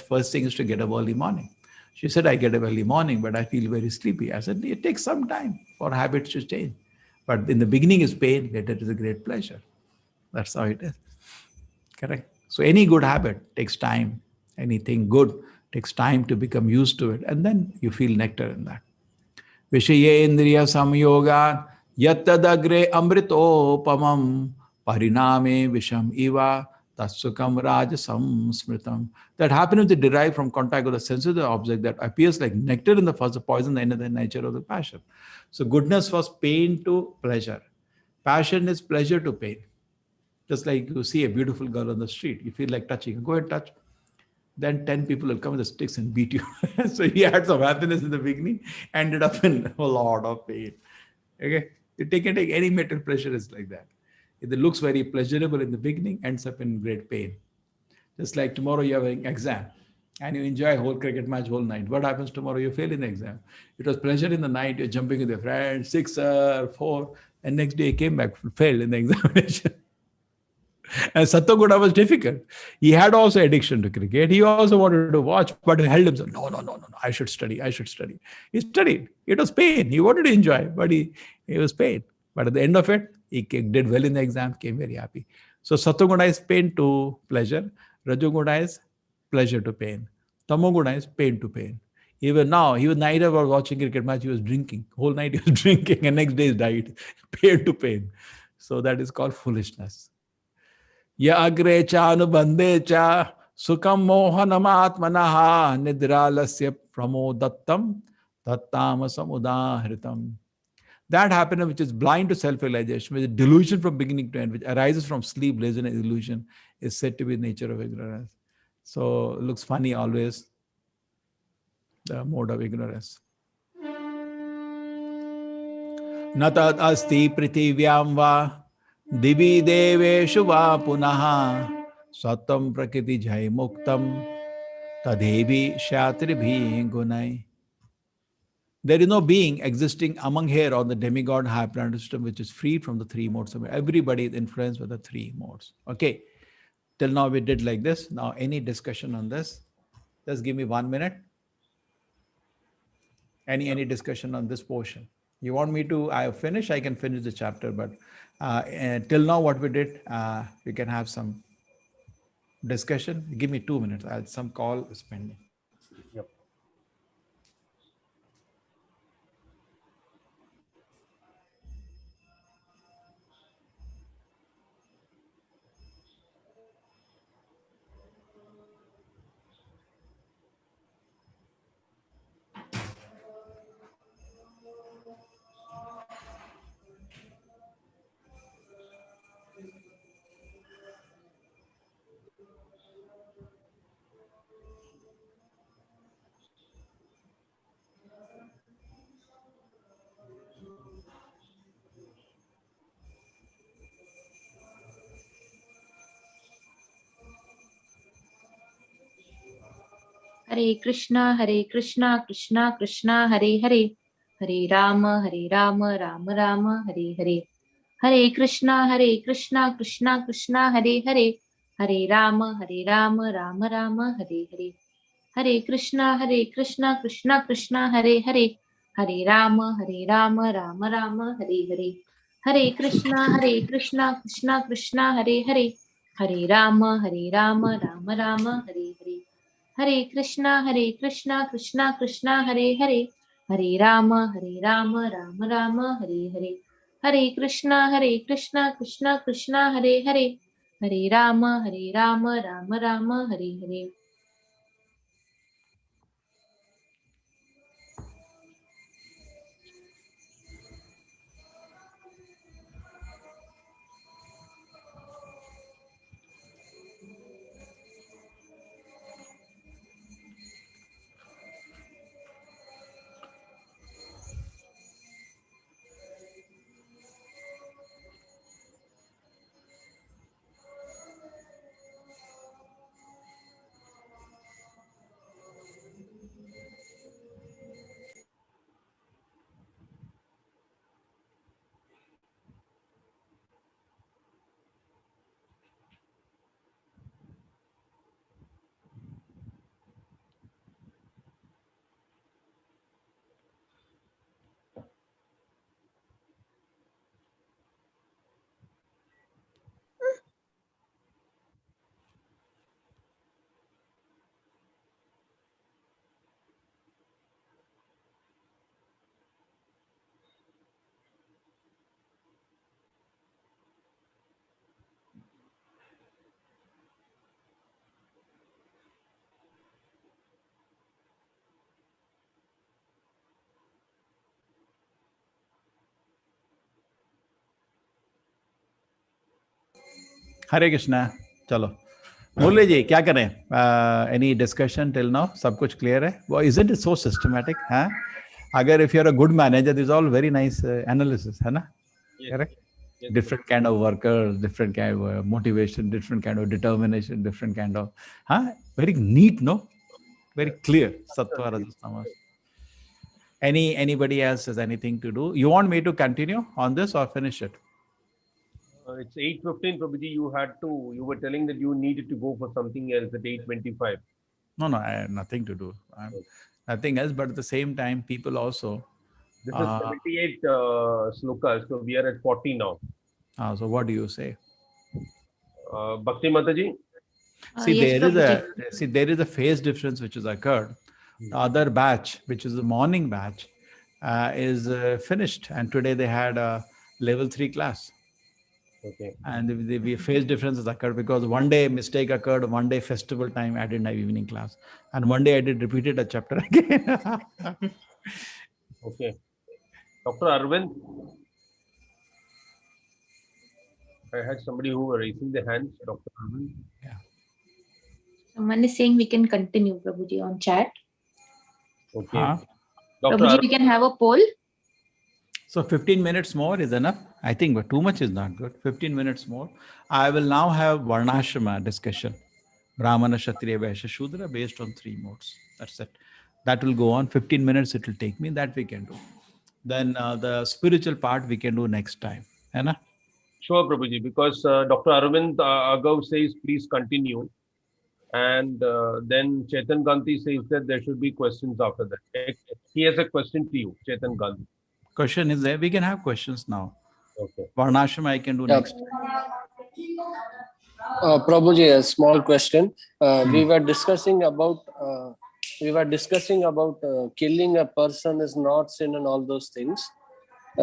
First thing is to get up early morning. She said, I get up early morning, but I feel very sleepy. I said, it takes some time for habits to change. But in the beginning is pain, later it is a great pleasure. That's how it is. Correct? So any good habit takes time. Anything good takes time to become used to it. And then you feel nectar in that. Vishayendriya samyoga yattadagre amritopamam pariname visham iva tatsukam rajasam smritam. That happiness is derived from contact with the sensitive object that appears like nectar in the first, the poison, the end of the nature of the passion. So goodness was pain to pleasure. Passion is pleasure to pain. Just like you see a beautiful girl on the street, you feel like touching, go and touch. Then 10 people will come with the sticks and beat you. So he had some happiness in the beginning, ended up in a lot of pain. Okay? You take any material pleasure is like that. It looks very pleasurable in the beginning, ends up in great pain. Just like tomorrow you have an exam and you enjoy a whole cricket match whole night. What happens tomorrow? You fail in the exam. It was pleasure in the night, you're jumping with your friends, 6 or 4, and next day you came back, failed in the examination. And Satyaguna was difficult. He had also addiction to cricket. He also wanted to watch, but he held himself. No. I should study. He studied. It was pain. He wanted to enjoy, but he was pain. But at the end of it, he did well in the exam, came very happy. So Satyaguna is pain to pleasure. Rajoguna is pleasure to pain. Tamoguna is pain to pain. Even now, he was neither was watching cricket match, he was drinking. Whole night he was drinking and next day he died. Pain to pain. So that is called foolishness. Ya agre cha anubandhe cha sukam mohanamaatmanaha nidralasya pramodattam tattamasam udahritam. That happiness which is blind to self-realization, which is delusion from beginning to end, which arises from sleep, laziness, illusion, is said to be the nature of ignorance. So it looks funny always, the mode of ignorance. Natad asti prithivyam va Divi deveshu va punaha satam prakriti jai muktam tadevi shatribhi gunai. There is no being existing among here on the demigod high planet system which is free from the three modes. Everybody is influenced by the three modes. Okay. Till now we did like this. Now any discussion on this? Just give me 1 minute. Any discussion on this portion? You want me to, I can finish the chapter, but till now what we did, we can have some discussion. Give me 2 minutes. I had some call is pending. Yep. Hare Krishna, Krishna Krishna, Hare Hare, Hare Rama, Rama Rama, Hare Hare. Hare Krishna, Krishna Krishna, Hare Hare, Hare Rama, Rama Rama, Hare Hare. Hare Krishna, Krishna Krishna, Hare Hare, Hare Rama, Rama Rama, Hare Hare. Hare Krishna, Krishna Krishna, Hare Hare, Hare Rama, Rama Rama, Hare Hare. Hare Krishna, Krishna Krishna, Hare Hare, Hare Rama, Rama Rama, Hare Hare. Hare Krishna, Krishna Krishna, Hare Hare, Hare Rama, Rama Rama, Hare Hare. हरे कृष्णा. चलो मुरली जी क्या करें? Any discussion till now? सब कुछ clear है? वो isn't it so systematic? हाँ, अगर if you are a good manager this all very nice analysis है ना? Correct. Different kind of workers, different kind of motivation, different kind of determination, different kind of very neat, no, very clear. Sattva, Rajas, Tamas. Anybody else has anything to do? You want me to continue on this or finish it? It's 8:15, Prabhuji. You were telling that you needed to go for something else at 8:25. No, I have nothing to do. Nothing else, but at the same time, people also. This is 78 slokas, so we are at 40 now. So what do you say? Bhakti Mataji? See, there is a phase difference which has occurred. The other batch, which is the morning batch, is finished, and today they had a level 3 class. Okay. And the phase differences occurred because one day mistake occurred, one day festival time I didn't have evening class, and one day I did repeated a chapter again. Okay. Dr. Arvind? I had somebody who were raising their hands. Dr. Arvind? Yeah. Someone is saying we can continue, Prabhuji, on chat. Okay. Dr. Prabhuji, we can have a poll. So 15 minutes more is enough, I think, but too much is not good. 15 minutes more. I will now have Varnashrama discussion. Brahmana, Kshatriya, Vaishya, Shudra based on 3 modes. That's it. That will go on. 15 minutes it will take me. That we can do. Then the spiritual part we can do next time. Hai na? Sure, Prabhuji, because Dr. Arvind Agav says, please continue. And then Chetan Gandhi says that there should be questions after that. He has a question to you, Chetan Gandhi. Question is there. We can have questions now. Okay. Varnashrama I can do next. Prabhuji, a small question. We were discussing about killing a person is not sin and all those things.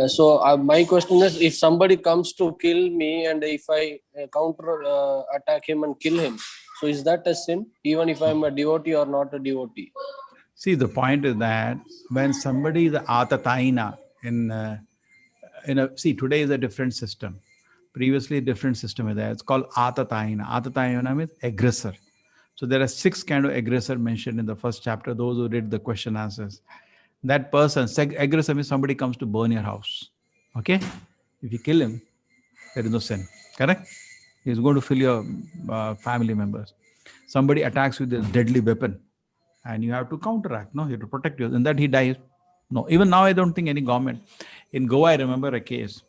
So my question is, if somebody comes to kill me and if I counter attack him and kill him, so is that a sin, even if I'm a devotee or not a devotee? See, the point is that when somebody is atataina see, today is a different system. Previously, a different system is there. It's called atataina. Atataina means aggressor. So there are 6 kind of aggressor mentioned in the first chapter. Those who read the question answers. That person, aggressor means somebody comes to burn your house. Okay? If you kill him, there is no sin. Correct? He's going to kill your family members. Somebody attacks with a deadly weapon and you have to counteract. No, you have to protect you. And that he dies. No, even now I don't think any government. In Goa, I remember a case.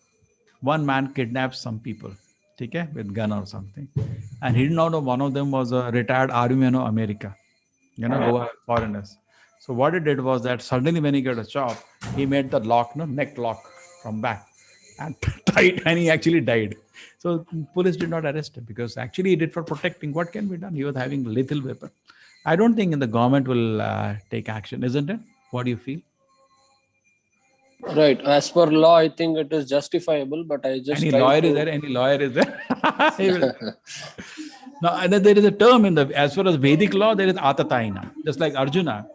One man kidnapped some people, okay, with gun or something. And he didn't know one of them was a retired army man of America. Goa foreigners. So what he did was that suddenly when he got a job, he made the lock, neck lock from back and tight, and he actually died. So police did not arrest him because actually he did for protecting. What can be done? He was having a lethal weapon. I don't think the government will take action, isn't it? What do you feel? Right. As per law, I think it is justifiable, but I just Any try lawyer to... is there? Any lawyer is there? He will. Now, and then there is a term in as far as Vedic law, there is atataina. Just like Arjuna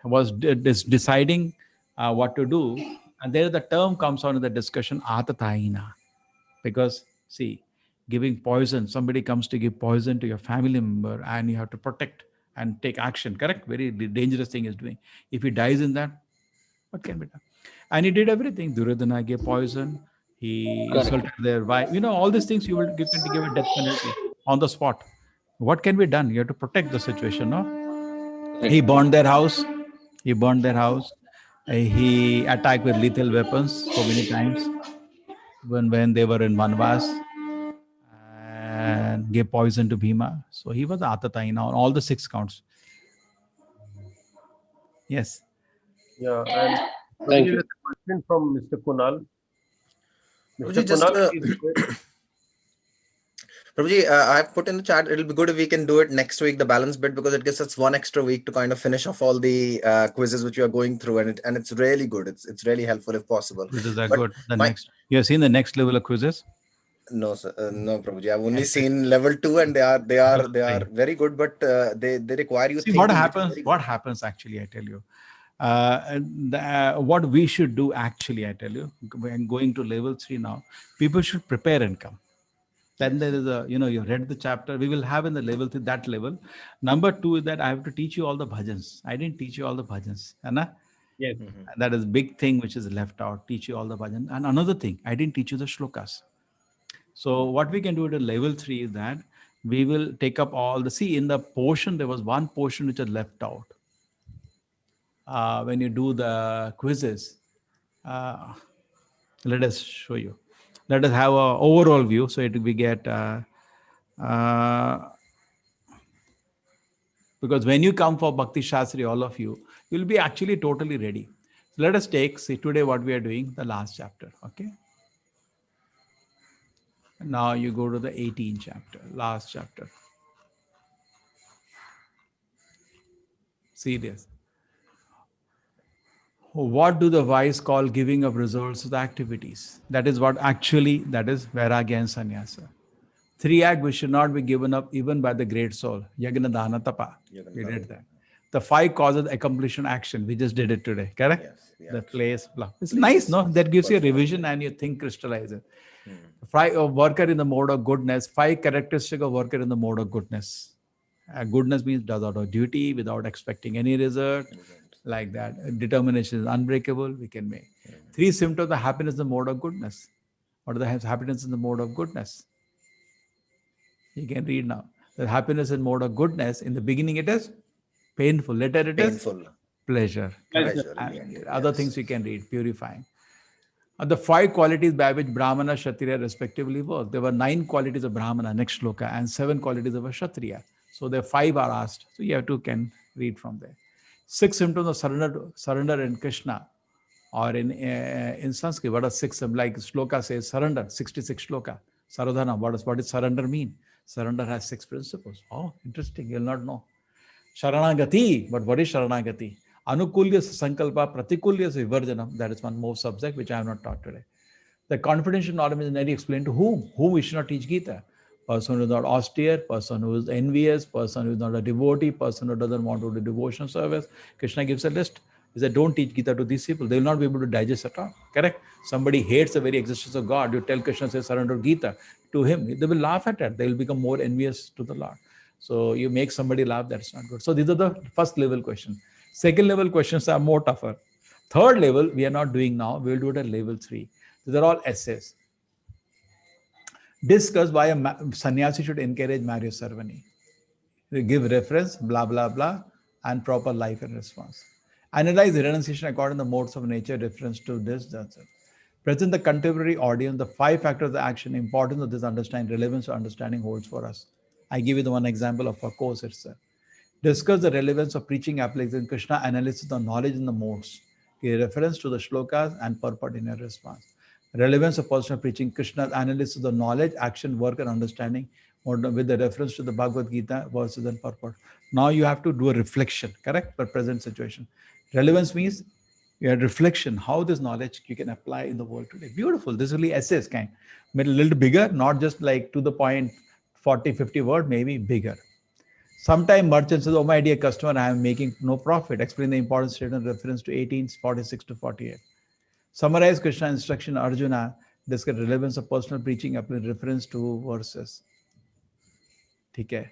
was deciding what to do, and there the term comes out in the discussion atataina, because see, giving poison, somebody comes to give poison to your family member, and you have to protect and take action. Correct? Very dangerous thing is doing. If he dies in that, what can be done? And he did everything. Duryodhana gave poison. He insulted their wife. All these things you can give a death penalty on the spot. What can be done? You have to protect the situation, no? He burned their house. He burned their house. He attacked with lethal weapons so many times when they were in Vanvas, and gave poison to Bhima. So he was Atataina on all the 6 counts. Yes. Yeah, and Thank there you. is a question from Mr. Kunal. Mr. Prabhuji, just, Kunal, please go ahead. Prabhuji, I've put in the chat, it'll be good if we can do it next week, the balance bit, because it gives us one extra week to kind of finish off all the quizzes which we are going through, and it's really good. It's really helpful if possible. Quizzes are But good. my- Next, you have seen the next level of quizzes? No, sir. No, Prabhuji. I've only seen level 2, and they are very good, but they require you See thinking. what which is happens. very What good. happens actually? I tell you, what we should do actually. I tell you, when going to level 3 now, people should prepare and come. Then there is you read the chapter. We will have in the level 3 that level. Number 2 is that I have to teach you all the bhajans. I didn't teach you all the bhajans, Anna. Yes. That is big thing which is left out. Teach you all the bhajans. And another thing, I didn't teach you the shlokas. So what we can do at a level 3 is that we will take up all the, see in the portion, there was one portion which is left out. When you do the quizzes, let us show you. Let us have an overall view. So we get, because when you come for Bhakti Shastri, all of you, you'll be actually totally ready. So let us see today what we are doing, the last chapter. Okay. Now you go to the 18th chapter, last chapter. See this. What do the wise call giving up results to the activities? That is what actually, that is Vairagya and Sannyasa. 3 acts which should not be given up even by the great soul. Yagna Dana Tapa. We did that. The 5 causes accomplishment action. We just did it today. Correct? Yes. Yeah. The place. Blah. It's nice, no? That gives you a revision and you think crystallize it. 5 worker in the mode of goodness. 5 characteristics of worker in the mode of goodness. Goodness means does out of duty without expecting any result. Like that. Determination is unbreakable. We can make. 3 symptoms of happiness in the mode of goodness. What are the happiness in the mode of goodness? You can read now. The happiness in mode of goodness, in the beginning it is painful. Later it is pleasure. Pleasure, Other things you can read, purifying. The 5 qualities by which Brahmana, Kshatriya respectively work. There were 9 qualities of Brahmana, next shloka, and 7 qualities of a Kshatriya. So there 5 are asked. So you have to can read from there. 6 symptoms of surrender in Krishna, or in Sanskrit. What are 6? Like shloka says surrender, 66 shloka. Saradhana, what does surrender mean? Surrender has 6 principles. Oh, interesting. You'll not know. Sharanagati. But what is Sharanagati? Anukulya sankalpa, pratikulya vivarjanam. That is one more subject which I have not taught today. The confidential knowledge is very explained to whom? Whom we should not teach Gita. Person who is not austere, person who is envious, person who is not a devotee, person who doesn't want to do devotion service. Krishna gives a list. He said, don't teach Gita to these people. They will not be able to digest at all. Correct? Somebody hates the very existence of God. You tell Krishna, say, surrender Gita to him. They will laugh at it. They will become more envious to the Lord. So you make somebody laugh, that's not good. So these are the first level questions. Second level questions are more tougher. Third level, we are not doing now. We will do it at level 3. These are all essays. Discuss why a sannyasi should encourage marriage ceremony. They give reference, blah, blah, blah, and proper life and response. Analyze the renunciation according to the modes of nature, reference to this, that's it. Present the contemporary audience, the 5 factors of the action, importance of this understanding, relevance of understanding holds for us. I give you the one example of our course itself. Discuss the relevance of preaching application. Krishna analysis the knowledge in the modes. Give reference to the shlokas and purport in your response. Relevance of personal preaching. Krishna's analysis of the knowledge, action, work, and understanding with the reference to the Bhagavad Gita verses and purport. Now you have to do a reflection, correct, for present situation. Relevance means your reflection, how this knowledge you can apply in the world today. Beautiful. This is really essays kind. But a little bigger, not just like to the point 40, 50 word, maybe bigger. Sometimes merchant says, oh my dear customer, I am making no profit. Explain the important statement reference to 18:46 to 48. Summarize Krishna instruction Arjuna, discuss relevance of personal preaching, apply reference to verses. Okay.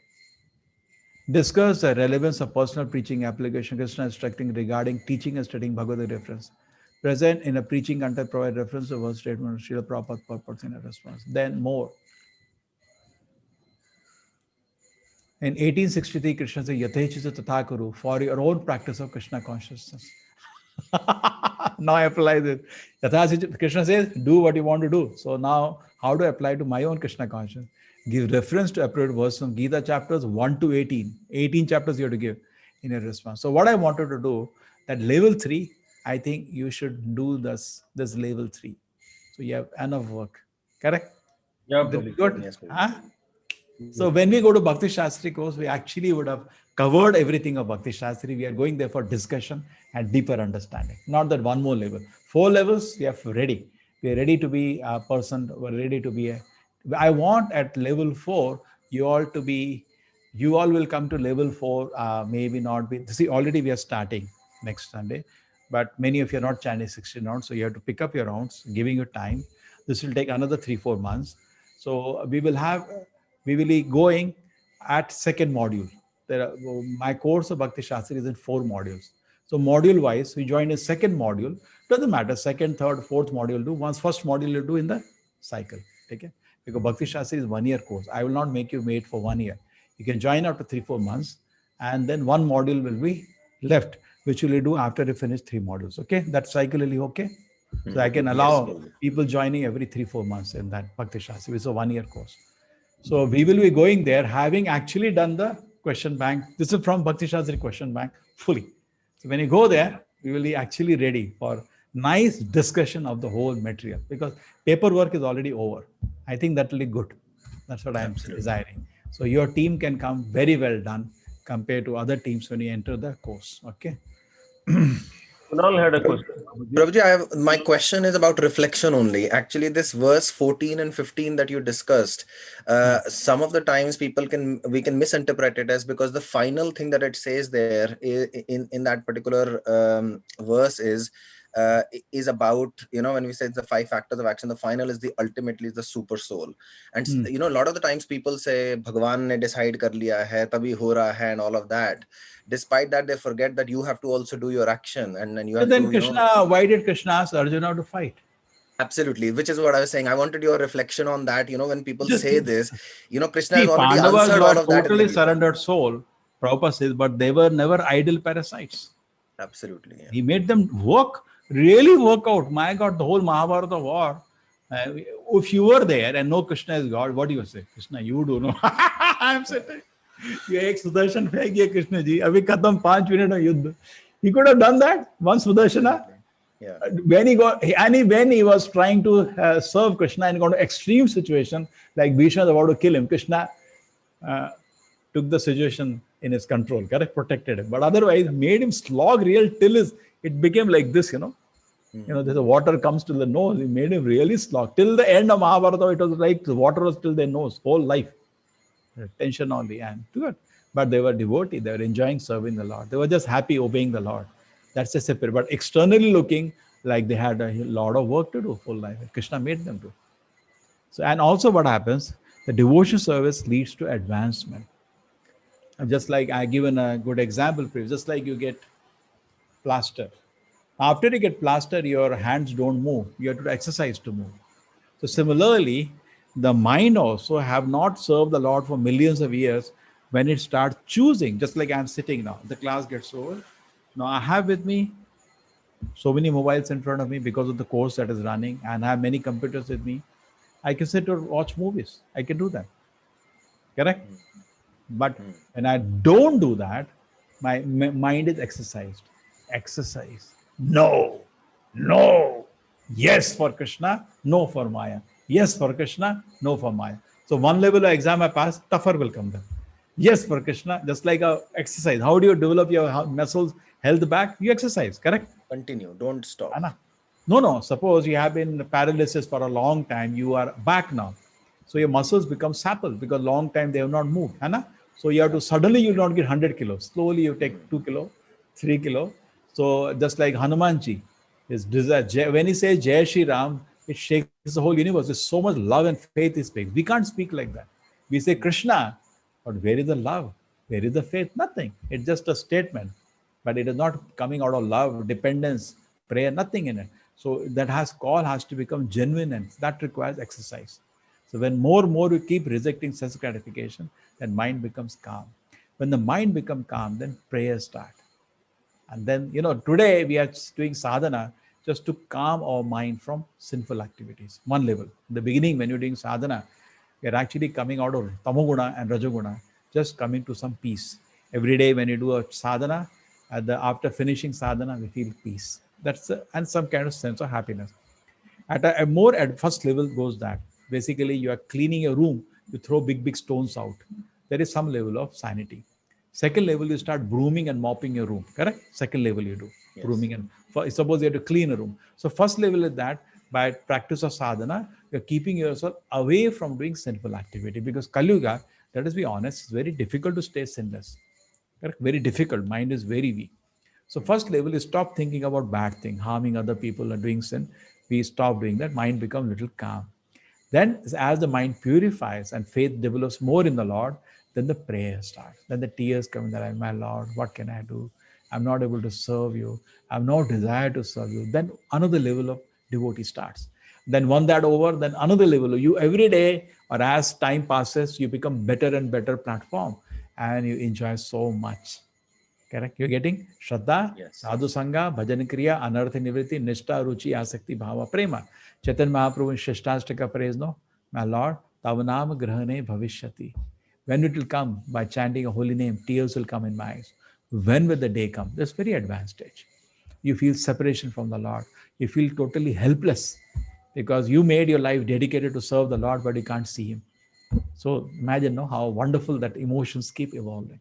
Discuss the relevance of personal preaching application. Krishna instructing regarding teaching and studying Bhagavad Gita reference. Present in a preaching content provide reference to verse statement of Srila Prabhupada purpose in a response. Then more. In 1863, Krishna said, Yatechita Tathakuru, for your own practice of Krishna consciousness. Now I apply this. Krishna says, do what you want to do. So now, how do I apply to my own Krishna consciousness? Give reference to appropriate verse from Gita chapters 1 to 18. 18 chapters you have to give in a response. So what I wanted to do, that level 3, I think you should do this level 3. So you have enough work. Correct? Yeah, Good? Yes, Huh? So when we go to Bhakti Shastri course, we actually would have covered everything of Bhakti Shastri. We are going there for discussion and deeper understanding. Not that one more level. 4 levels, we are ready. We are ready to be a person. We're ready to be a... I want at level 4, you all will come to level 4, maybe not be... See, already we are starting next Sunday. But many of you are not chanting 16 rounds. So you have to pick up your rounds, giving you time. This will take another 3-4 months. So we will be going at second module. My course of Bhakti Shastri is in 4 modules. So module wise, we join a second module. Doesn't matter, second, third, fourth module do. Once first module you do in the cycle. Okay? Because Bhakti Shastri is 1 year course. I will not make you wait for 1 year. You can join after 3-4 months, and then 1 module will be left, which you will do after you finish 3 modules. Okay? That cycle will be okay? So I can allow people joining every 3-4 months in that Bhakti Shastri. It's a 1 year course. So we will be going there having actually done the question bank. This is from Bhakti Shastri question bank fully. So when you go there, we will be actually ready for nice discussion of the whole material, because paperwork is already over. I think that will be good. That's what I am desiring. So your team can come very well done compared to other teams when you enter the course. Okay. Kunal had a question. Prabhuji, my question is about reflection only. Actually, this verse 14 and 15 that you discussed, some of the times we can misinterpret it as, because the final thing that it says there in that particular verse is about, when we say it's the 5 factors of action, the final is ultimately the super soul. And a lot of the times people say Bhagwan ne decide kar liya hai, tabhi ho raha hai, and all of that. Despite that, they forget that you have to also do your action, and then you have then to. Krishna, why did Krishna ask Arjuna to fight? Absolutely, which is what I was saying. I wanted your reflection on that. When people say this, Krishna See, has already Pandavas answered were all of that. totally surrendered soul, Prabhupada says, but they were never idle parasites. Absolutely. Yeah. He made them really work out. My God, the whole Mahabharata war. If you were there and know Krishna is God, what do you say? Krishna, you do know. I am sitting. ये एक सुदर्शन फेंक दिया कृष्ण जी, अभी खत्म 5 minute में युद्ध. He could have done that. One Sudarshana. Yeah. When he was trying to serve Krishna and got to extreme situation, like Bhishma was about to kill him, Krishna took the situation in his control, correct, protected him. But otherwise, made him slog real till it became like this, the water comes to the nose. He made him really slog. Till the end of Mahabharata, it was like the water was till their nose, whole life. Tension only, and good. But they were devotee. They were enjoying serving the Lord. They were just happy obeying the Lord. That's a separate. But externally looking, like they had a lot of work to do full life. Krishna made them do. So, and also what happens, the devotion service leads to advancement. And just like I given a good example, just like you get plaster. After you get plaster, your hands don't move. You have to exercise to move. So similarly, the mind also have not served the Lord for millions of years. When it starts choosing, just like I'm sitting now, the class gets over. Now I have with me so many mobiles in front of me because of the course that is running, and I have many computers with me. I can sit or watch movies. I can do that. Correct? But when I don't do that, My mind is exercised. Exercise. No, no. Yes for Krishna, no for Maya. Yes for Krishna, no for Maya. So one level of exam I pass, tougher will come then. Yes for Krishna, just like a exercise. How do you develop your muscles, health back? You exercise, correct? Continue. Don't stop. Anna? No, no. Suppose you have been paralysis for a long time, you are back now. So your muscles become supple because long time they have not moved. Anna? So you have to suddenly you will not get 100 kilos. Slowly you take 2 kilo, 3 kilo. So just like Hanumanji, his desire, when he says Jai Shri Ram, it shakes the whole universe. There's so much love and faith he speaks. We can't speak like that. We say Krishna, but where is the love? Where is the faith? Nothing. It's just a statement, but it is not coming out of love, dependence, prayer, nothing in it. So that call has to become genuine, and that requires exercise. So when more you keep rejecting sense gratification, then mind becomes calm. When the mind becomes calm, then prayers start. And then, today we are doing sadhana just to calm our mind from sinful activities. One level. In the beginning, when you're doing sadhana, you're actually coming out of tamoguna and rajoguna, just coming to some peace. Every day when you do a sadhana, after finishing sadhana, we feel peace. And some kind of sense of happiness. At a more at first level goes that basically you are cleaning your room, you throw big stones out. There is some level of sanity. Second level, you start brooming and mopping your room. Correct? Second level you do brooming and suppose you have to clean a room. So first level is that by practice of sadhana, you're keeping yourself away from doing sinful activity because Kali Yuga, let us be honest, it's very difficult to stay sinless. Correct? Very difficult. Mind is very weak. So first level is stop thinking about bad thing, harming other people and doing sin. We stop doing that. Mind becomes a little calm. Then as the mind purifies and faith develops more in the Lord, then the prayer starts. Then the tears come that my Lord, what can I do? I'm not able to serve you. I have no desire to serve you. Then another level of devotee starts. Then one that over, then another level. You every day or as time passes, you become better and better platform and you enjoy so much. Correct? You're getting Shraddha, Sadhu Sangha, Bhajan Kriya, Anartha Nivritti, Nishta, Ruchi, Asakti, Bhava, Prema. Chaitanya Mahaprabhu in Shishtastaka praise, no? My Lord, Tavanam Grahane Bhavishyati. When it will come by chanting a holy name, tears will come in my eyes. When will the day come? That's very advanced stage. You feel separation from the Lord. You feel totally helpless because you made your life dedicated to serve the Lord, but you can't see Him. So imagine how wonderful that emotions keep evolving.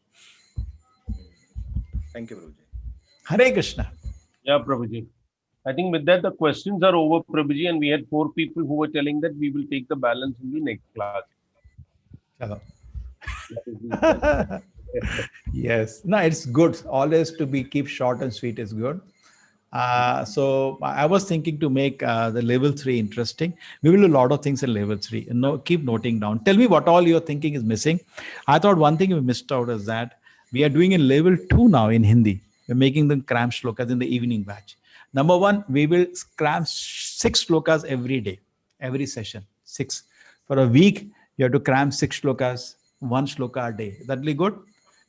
Thank you, Prabhuji. Hare Krishna. Yeah, Prabhuji. I think with that, the questions are over, Prabhuji, and we had 4 people who were telling that we will take the balance in the next class. Hello. Yes. No, it's good. Always to keep short and sweet is good. So I was thinking to make the level 3 interesting. We will do a lot of things in level 3. Keep noting down. Tell me what all you're thinking is missing. I thought one thing we missed out is that we are doing in level 2 now in Hindi. We're making them cram shlokas in the evening batch. Number 1, we will cram 6 shlokas every day, every session. 6. For a week, you have to cram 6 shlokas, 1 shloka a day. That'll be good.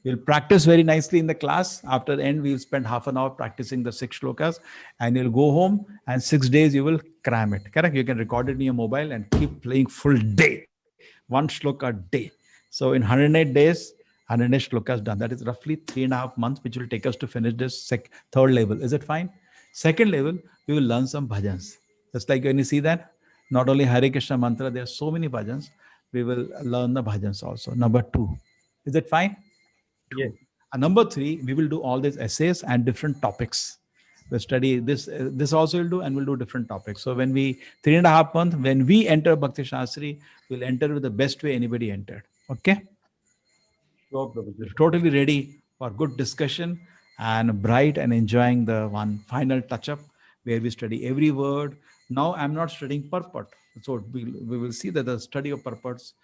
We'll practice very nicely in the class. After the end, we'll spend half an hour practicing the 6 shlokas and you'll go home and 6 days you will cram it. Correct? You can record it in your mobile and keep playing full day. 1 shloka a day. So in 108 days, 108 shlokas done. That is roughly 3.5 months, which will take us to finish this third level. Is it fine? Second level, we will learn some bhajans. Just like when you see that, not only Hare Krishna mantra, there are so many bhajans. We will learn the bhajans also. Number 2. Is it fine? Yes. And number 3, we will do all these essays and different topics. We'll study this. This also we'll do, and we'll do different topics. So when 3.5 months, when we enter Bhakti Shastri, we'll enter with the best way anybody entered. Okay? Sure, Prabhuji. We're totally ready for good discussion and bright and enjoying the one final touch-up where we study every word. Now I'm not studying purport. So we will see that the study of purports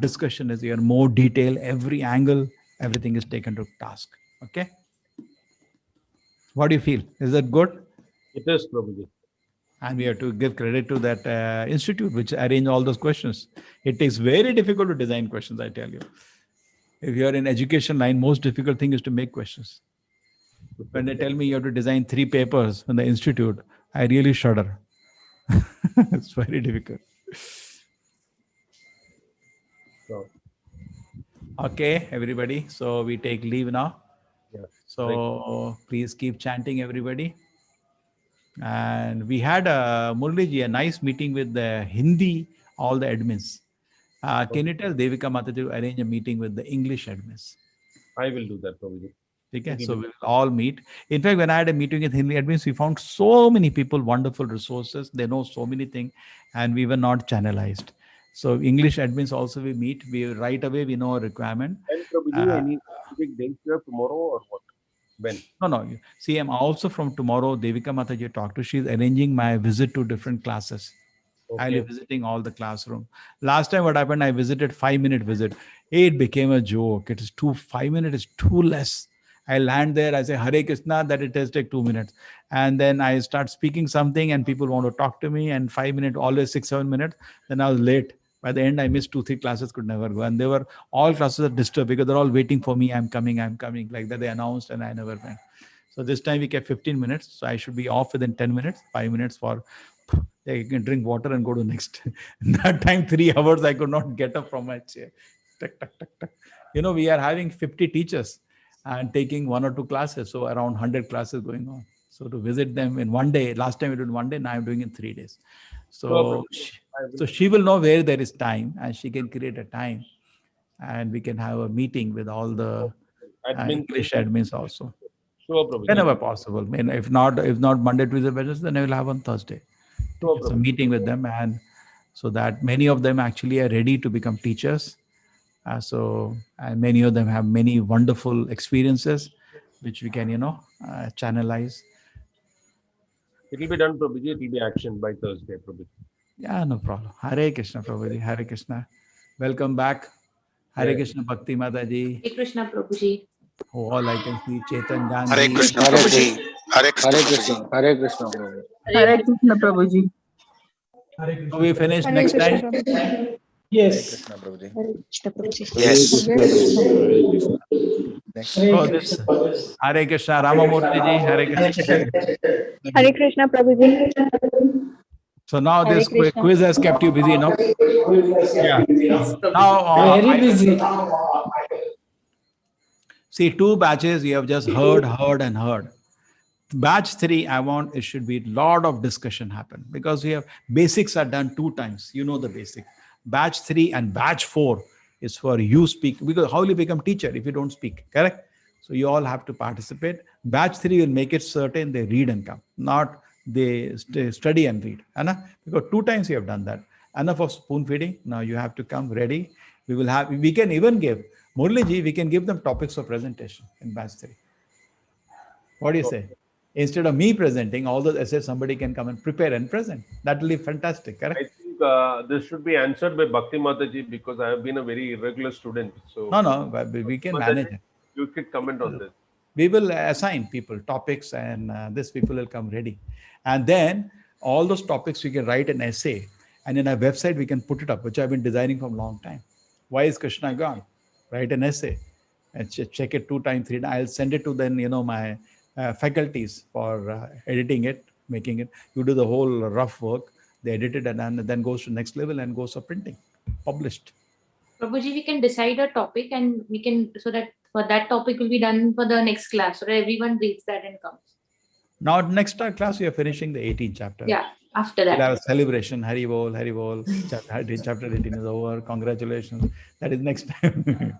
discussion is here more detail, every angle, everything is taken to task. Okay? What do you feel? Is that good? It is, Prabhuji. And we have to give credit to that institute which arranged all those questions. It takes very difficult to design questions, I tell you. If you are in education line, most difficult thing is to make questions. When they tell me you have to design 3 papers in the institute, I really shudder. It's very difficult. Sure. Okay, everybody. So we take leave now. Yeah. So please keep chanting, everybody. And we had Murliji, a nice meeting with the Hindi, all the admins. Can you tell Devika Mataji to arrange a meeting with the English admins? I will do that, Prabhuji. Okay, so we'll all meet. In fact, when I had a meeting with Hindi admins, we found so many people, wonderful resources. They know so many things, and we were not channelized. So English admins also we meet. We right away we know our requirement. And Prabhuji, any specific dates you have tomorrow or what? When? No. See, I'm also from tomorrow. Devika Mataji talked to. She's arranging my visit to different classes. I'll be Okay. visiting all the classroom. Last time what happened, I visited 5-minute visit. It became a joke. It is 5 minutes is too less. I land there, I say Hare Krishna, that it has take 2 minutes. And then I start speaking something and people want to talk to me, and 5 minutes, always 6-7 minutes. Then I was late. By the end, I missed 2-3 classes, could never go. And they were all classes are disturbed because they're all waiting for me. I'm coming. Like that they announced and I never went. So this time we kept 15 minutes. So I should be off within 10 minutes, 5 minutes for you can drink water and go to next. In that time, 3 hours, I could not get up from my chair. Tuck, tuck, tuck, tuck. We are having 50 teachers and taking 1 or 2 classes. So around 100 classes going on. So to visit them in one day, last time we did one day, now I'm doing in 3 days. So she will know where there is time and she can create a time and we can have a meeting with all the English admins also. Sure, Prabhuji. Whenever possible. I mean, if not Monday, Tuesday, Wednesday, then I will have on Thursday. Sure, It's a Prabhuji. meeting with them, and so that many of them actually are ready to become teachers. And many of them have many wonderful experiences, which we can, channelize. It will be done, Prabhuji. It will be action by Thursday, Prabhuji. Yeah, no problem. Hare Krishna, Prabhuji. Hare Krishna. Welcome back. Hare Yeah. Krishna, Bhakti Mataji. Hare Krishna, Prabhuji. Oh, all I can see, Chetan Hare Gandhi. Krishna, Hare Prabhuji. Hare Krishna, Hare Prabhuji. Krishna. Hare Krishna. Prabhuji. Hare Krishna Prabhuji. So we finish Hare next Krishna, time. Prabhuji. Hare Yes. Krishna, Prabhuji. Hare Krishna, Prabhuji. Yes. Hare Krishna, Prabhuji. Next. So this Hare Krishna, Ramamurthy ji. Hare Krishna. Hare Krishna, Prabhuji. So now Hare this Krishna. quiz has kept you busy, no? Yeah. Now, Very busy. see, 2 batches you have just heard. Batch 3, I want it should be a lot of discussion happen because we have basics are done 2 times. You know the basic. Batch 3 and batch 4 is for you speak, because how will you become teacher if you don't speak? Correct? So you all have to participate. Batch 3 will make it certain they read and come, not they study and read. Because 2 times you have done that. Enough of spoon feeding. Now you have to come ready. We can even give Murli ji, we can give them topics of presentation in batch 3. What do you say? Instead of me presenting all those essays, somebody can come and prepare and present. That will be fantastic, correct? I think this should be answered by Bhakti Mataji because I have been a very irregular student. So No, but we can manage it. you could comment on this. We will assign people topics and this people will come ready. And then all those topics we can write an essay and in our website we can put it up, which I've been designing from a long time. Why is Krishna gone? Write an essay and check it 2 times, 3 times. I'll send it to then, my faculties for editing it, making it. You do the whole rough work, they edit it and then goes to next level and goes for printing, published. Prabhuji, we can decide a topic and we can, so that for that topic will be done for the next class, so that everyone reads that and comes. Now, next class, we are finishing the 18th chapter. Yeah, after that. We'll have a celebration. Hari Bol, Hari Bol. Chapter 18 is over. Congratulations. That is next time.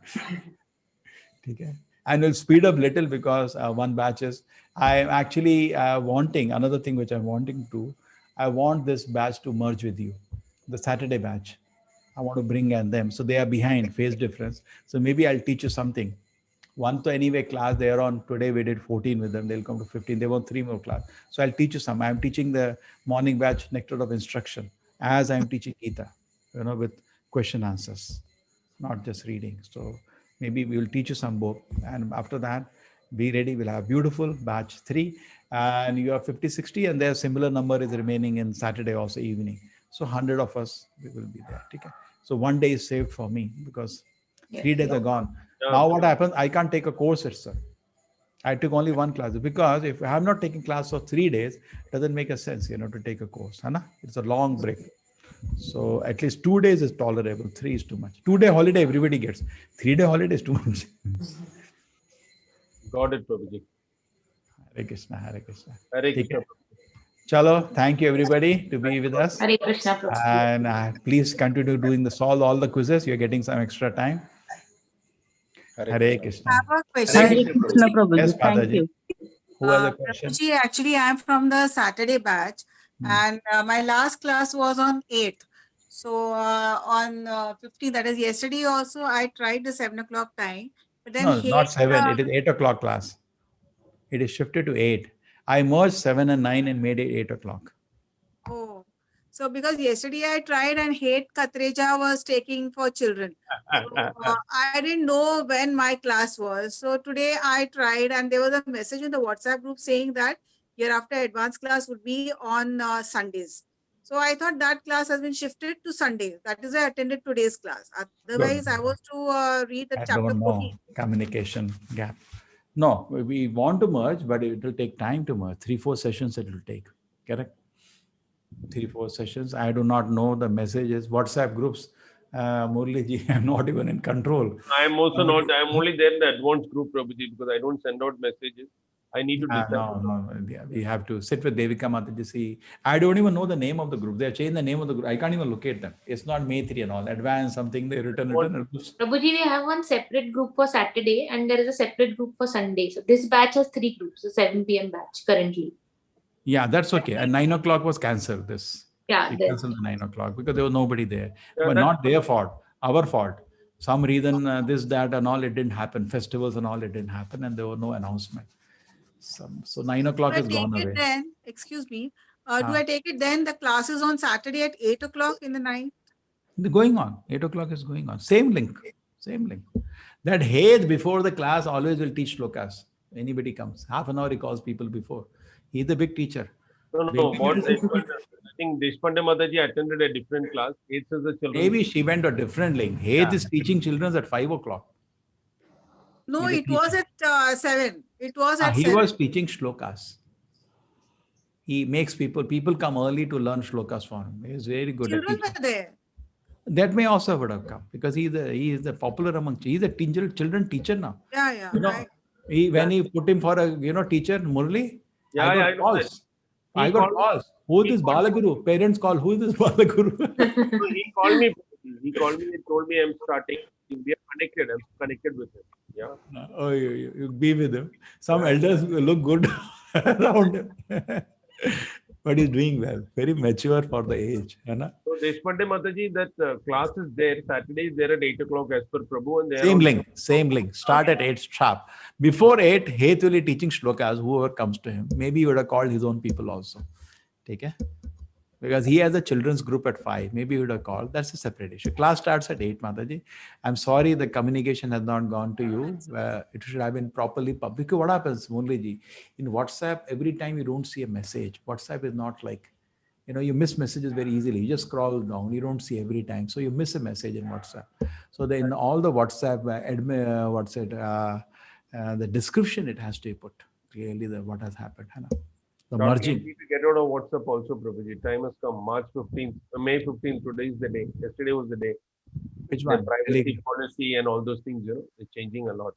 Okay. And we'll speed up little because 1 batch is. I'm actually wanting, another thing which I'm wanting to, I want this batch to merge with you, the Saturday batch. I want to bring in them. So they are behind, phase difference. So maybe I'll teach you something. 1 to anyway class, they are on, today we did 14 with them. They'll come to 15. They want 3 more class. So I'll teach you some. I'm teaching the morning batch nectar of instruction as I'm teaching Gita, with question answers, not just reading. So maybe we will teach you some book. And after that, be ready. We'll have beautiful batch 3 and you have 50, 60 and their similar number is remaining in Saturday also evening. So 100 of us, we will be there. Okay. So 1 day is saved for me because 3 days are gone. Now what happens? I can't take a course itself. I took only 1 class because if I have not taken class for 3 days, it doesn't make a sense, to take a course. It's a long break. So at least 2 days is tolerable. 3 is too much. 2-day holiday everybody gets. 3-day holiday is too much. Got it, Prabhuji. Hare Krishna, Hare Krishna. Hare Krishna. Chalo, thank you everybody to be with us. Hare Krishna, Prabhuji. And please continue doing solve all the quizzes. You're getting some extra time. Hare Krishna. I have a question. Hare Krishna Prabhuji. Yes, Thank Mataji. you. Who has a question? Prabhuji, actually, I am from the Saturday batch, and my last class was on 8th. So on 15th, that is yesterday also, I tried the 7 o'clock time, but then No, not 7. It is 8 o'clock class. It is shifted to 8. I merged 7 and 9 and made it 8 o'clock. Oh, so because yesterday I tried and Hate Katreja was taking for children. So, I didn't know when my class was. So today I tried and there was a message in the WhatsApp group saying that hereafter advanced class would be on Sundays. So I thought that class has been shifted to Sunday. That is why I attended today's class. Otherwise, I was to read the I chapter don't 14. know. Communication gap. No, we want to merge, but it will take time to merge. 3-4 sessions it will take. Correct? 3-4 sessions. I do not know the messages. WhatsApp groups. Murli ji, I'm not even in control. I'm also not. I'm only there in the advanced group, Prabhuji, because I don't send out messages. I need to decide. No. Yeah, we have to sit with Devika Mataji. See, I don't even know the name of the group. They have changed the name of the group. I can't even locate them. It's not Maitri and all. Advanced something they written. Prabhuji, we have one separate group for Saturday and there is a separate group for Sunday. So this batch has 3 groups, the 7 p.m. batch currently. Yeah, that's okay. And 9 o'clock was cancelled. Yeah, We cancelled the 9 o'clock because there was nobody there. Yeah, But that's not their fault, our fault. Some reason this, that, and all it didn't happen. Festivals and all it didn't happen, and there was no announcement. So 9 o'clock Do I has gone take it away. then? Excuse me. Do I take it then? The class is on Saturday at 8 o'clock in the night? Going on. 8 o'clock is going on. Same link. That Hed before the class always will teach shlokas. Anybody comes. Half an hour he calls people before. He's the big teacher. No. What I think Deshpande Mataji attended a different class. 8th is the children. Maybe she went to a different link. Hed is teaching children at 5 o'clock. No, He's a it was teacher. at 7. It was at He 7. was teaching shlokas. He makes people come early to learn shlokas for him. He's very good at Children teaching. were there. That may also would have come because he is the popular among. He's a children teacher now. Yeah. You know, when he put him for a teacher, Murli, Yeah, I got I know calls. that. I got calls. Who is this Balaguru? Parents call. Who is this Balaguru? So he called me. He called me and told me I'm starting. We are connected. I'm connected with him. Yeah. Oh, you be with him. Some elders look good around him. But he's doing well. Very mature for the age. Right? So Deshpande Mataji, that class is there. Saturday is there at 8 o'clock as per Prabhu. And Same link. Start at 8 sharp. Before 8, Hed will be teaching shlokas, whoever comes to him. Maybe he would have called his own people also. Take care. Because he has a children's group at 5. Maybe he would have called. That's a separate issue. Class starts at 8, Mataji. I'm sorry the communication has not gone to you. It should have been properly public. What happens, Murli ji? In WhatsApp, every time you don't see a message, WhatsApp is not like, you miss messages very easily. You just scroll down. You don't see every time. So you miss a message in WhatsApp. So in all the WhatsApp, the description, it has to be put clearly what has happened. The merging. We need to get out of WhatsApp also, Prabhuji. Time has come. March 15th, May 15th. Today is the day. Yesterday was the day. Which The one? privacy policy and all those things, they're changing a lot.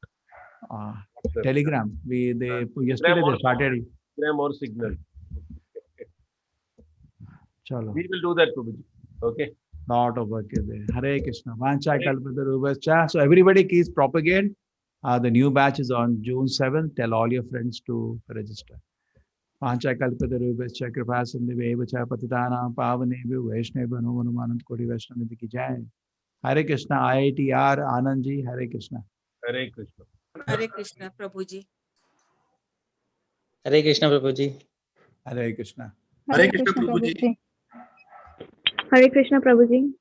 Telegram. Yesterday they started. Telegram or Signal. Chalo. We will do that, Prabhuji. Okay. Lot of work is there. Hare Krishna. Vancha kalpatarubhascha. So everybody please propagate. The new batch is on June 7th. Tell all your friends to register. Vancha kalpatarubhascha kripa sindhiveva patitanam pavanebhyo vaishnava numanant koti vaishnaviti ki jai. Hare Krishna. IITR Anandji. Hare Krishna. Hare Krishna. Hare Krishna, Prabhuji. Hare Krishna, Prabhuji. Hare Krishna. Hare Krishna Prabhuji. Hare Krishna, Prabhuji.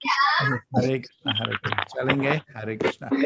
Hare Krishna. Hare Krishna. Chalenge. Hare Krishna.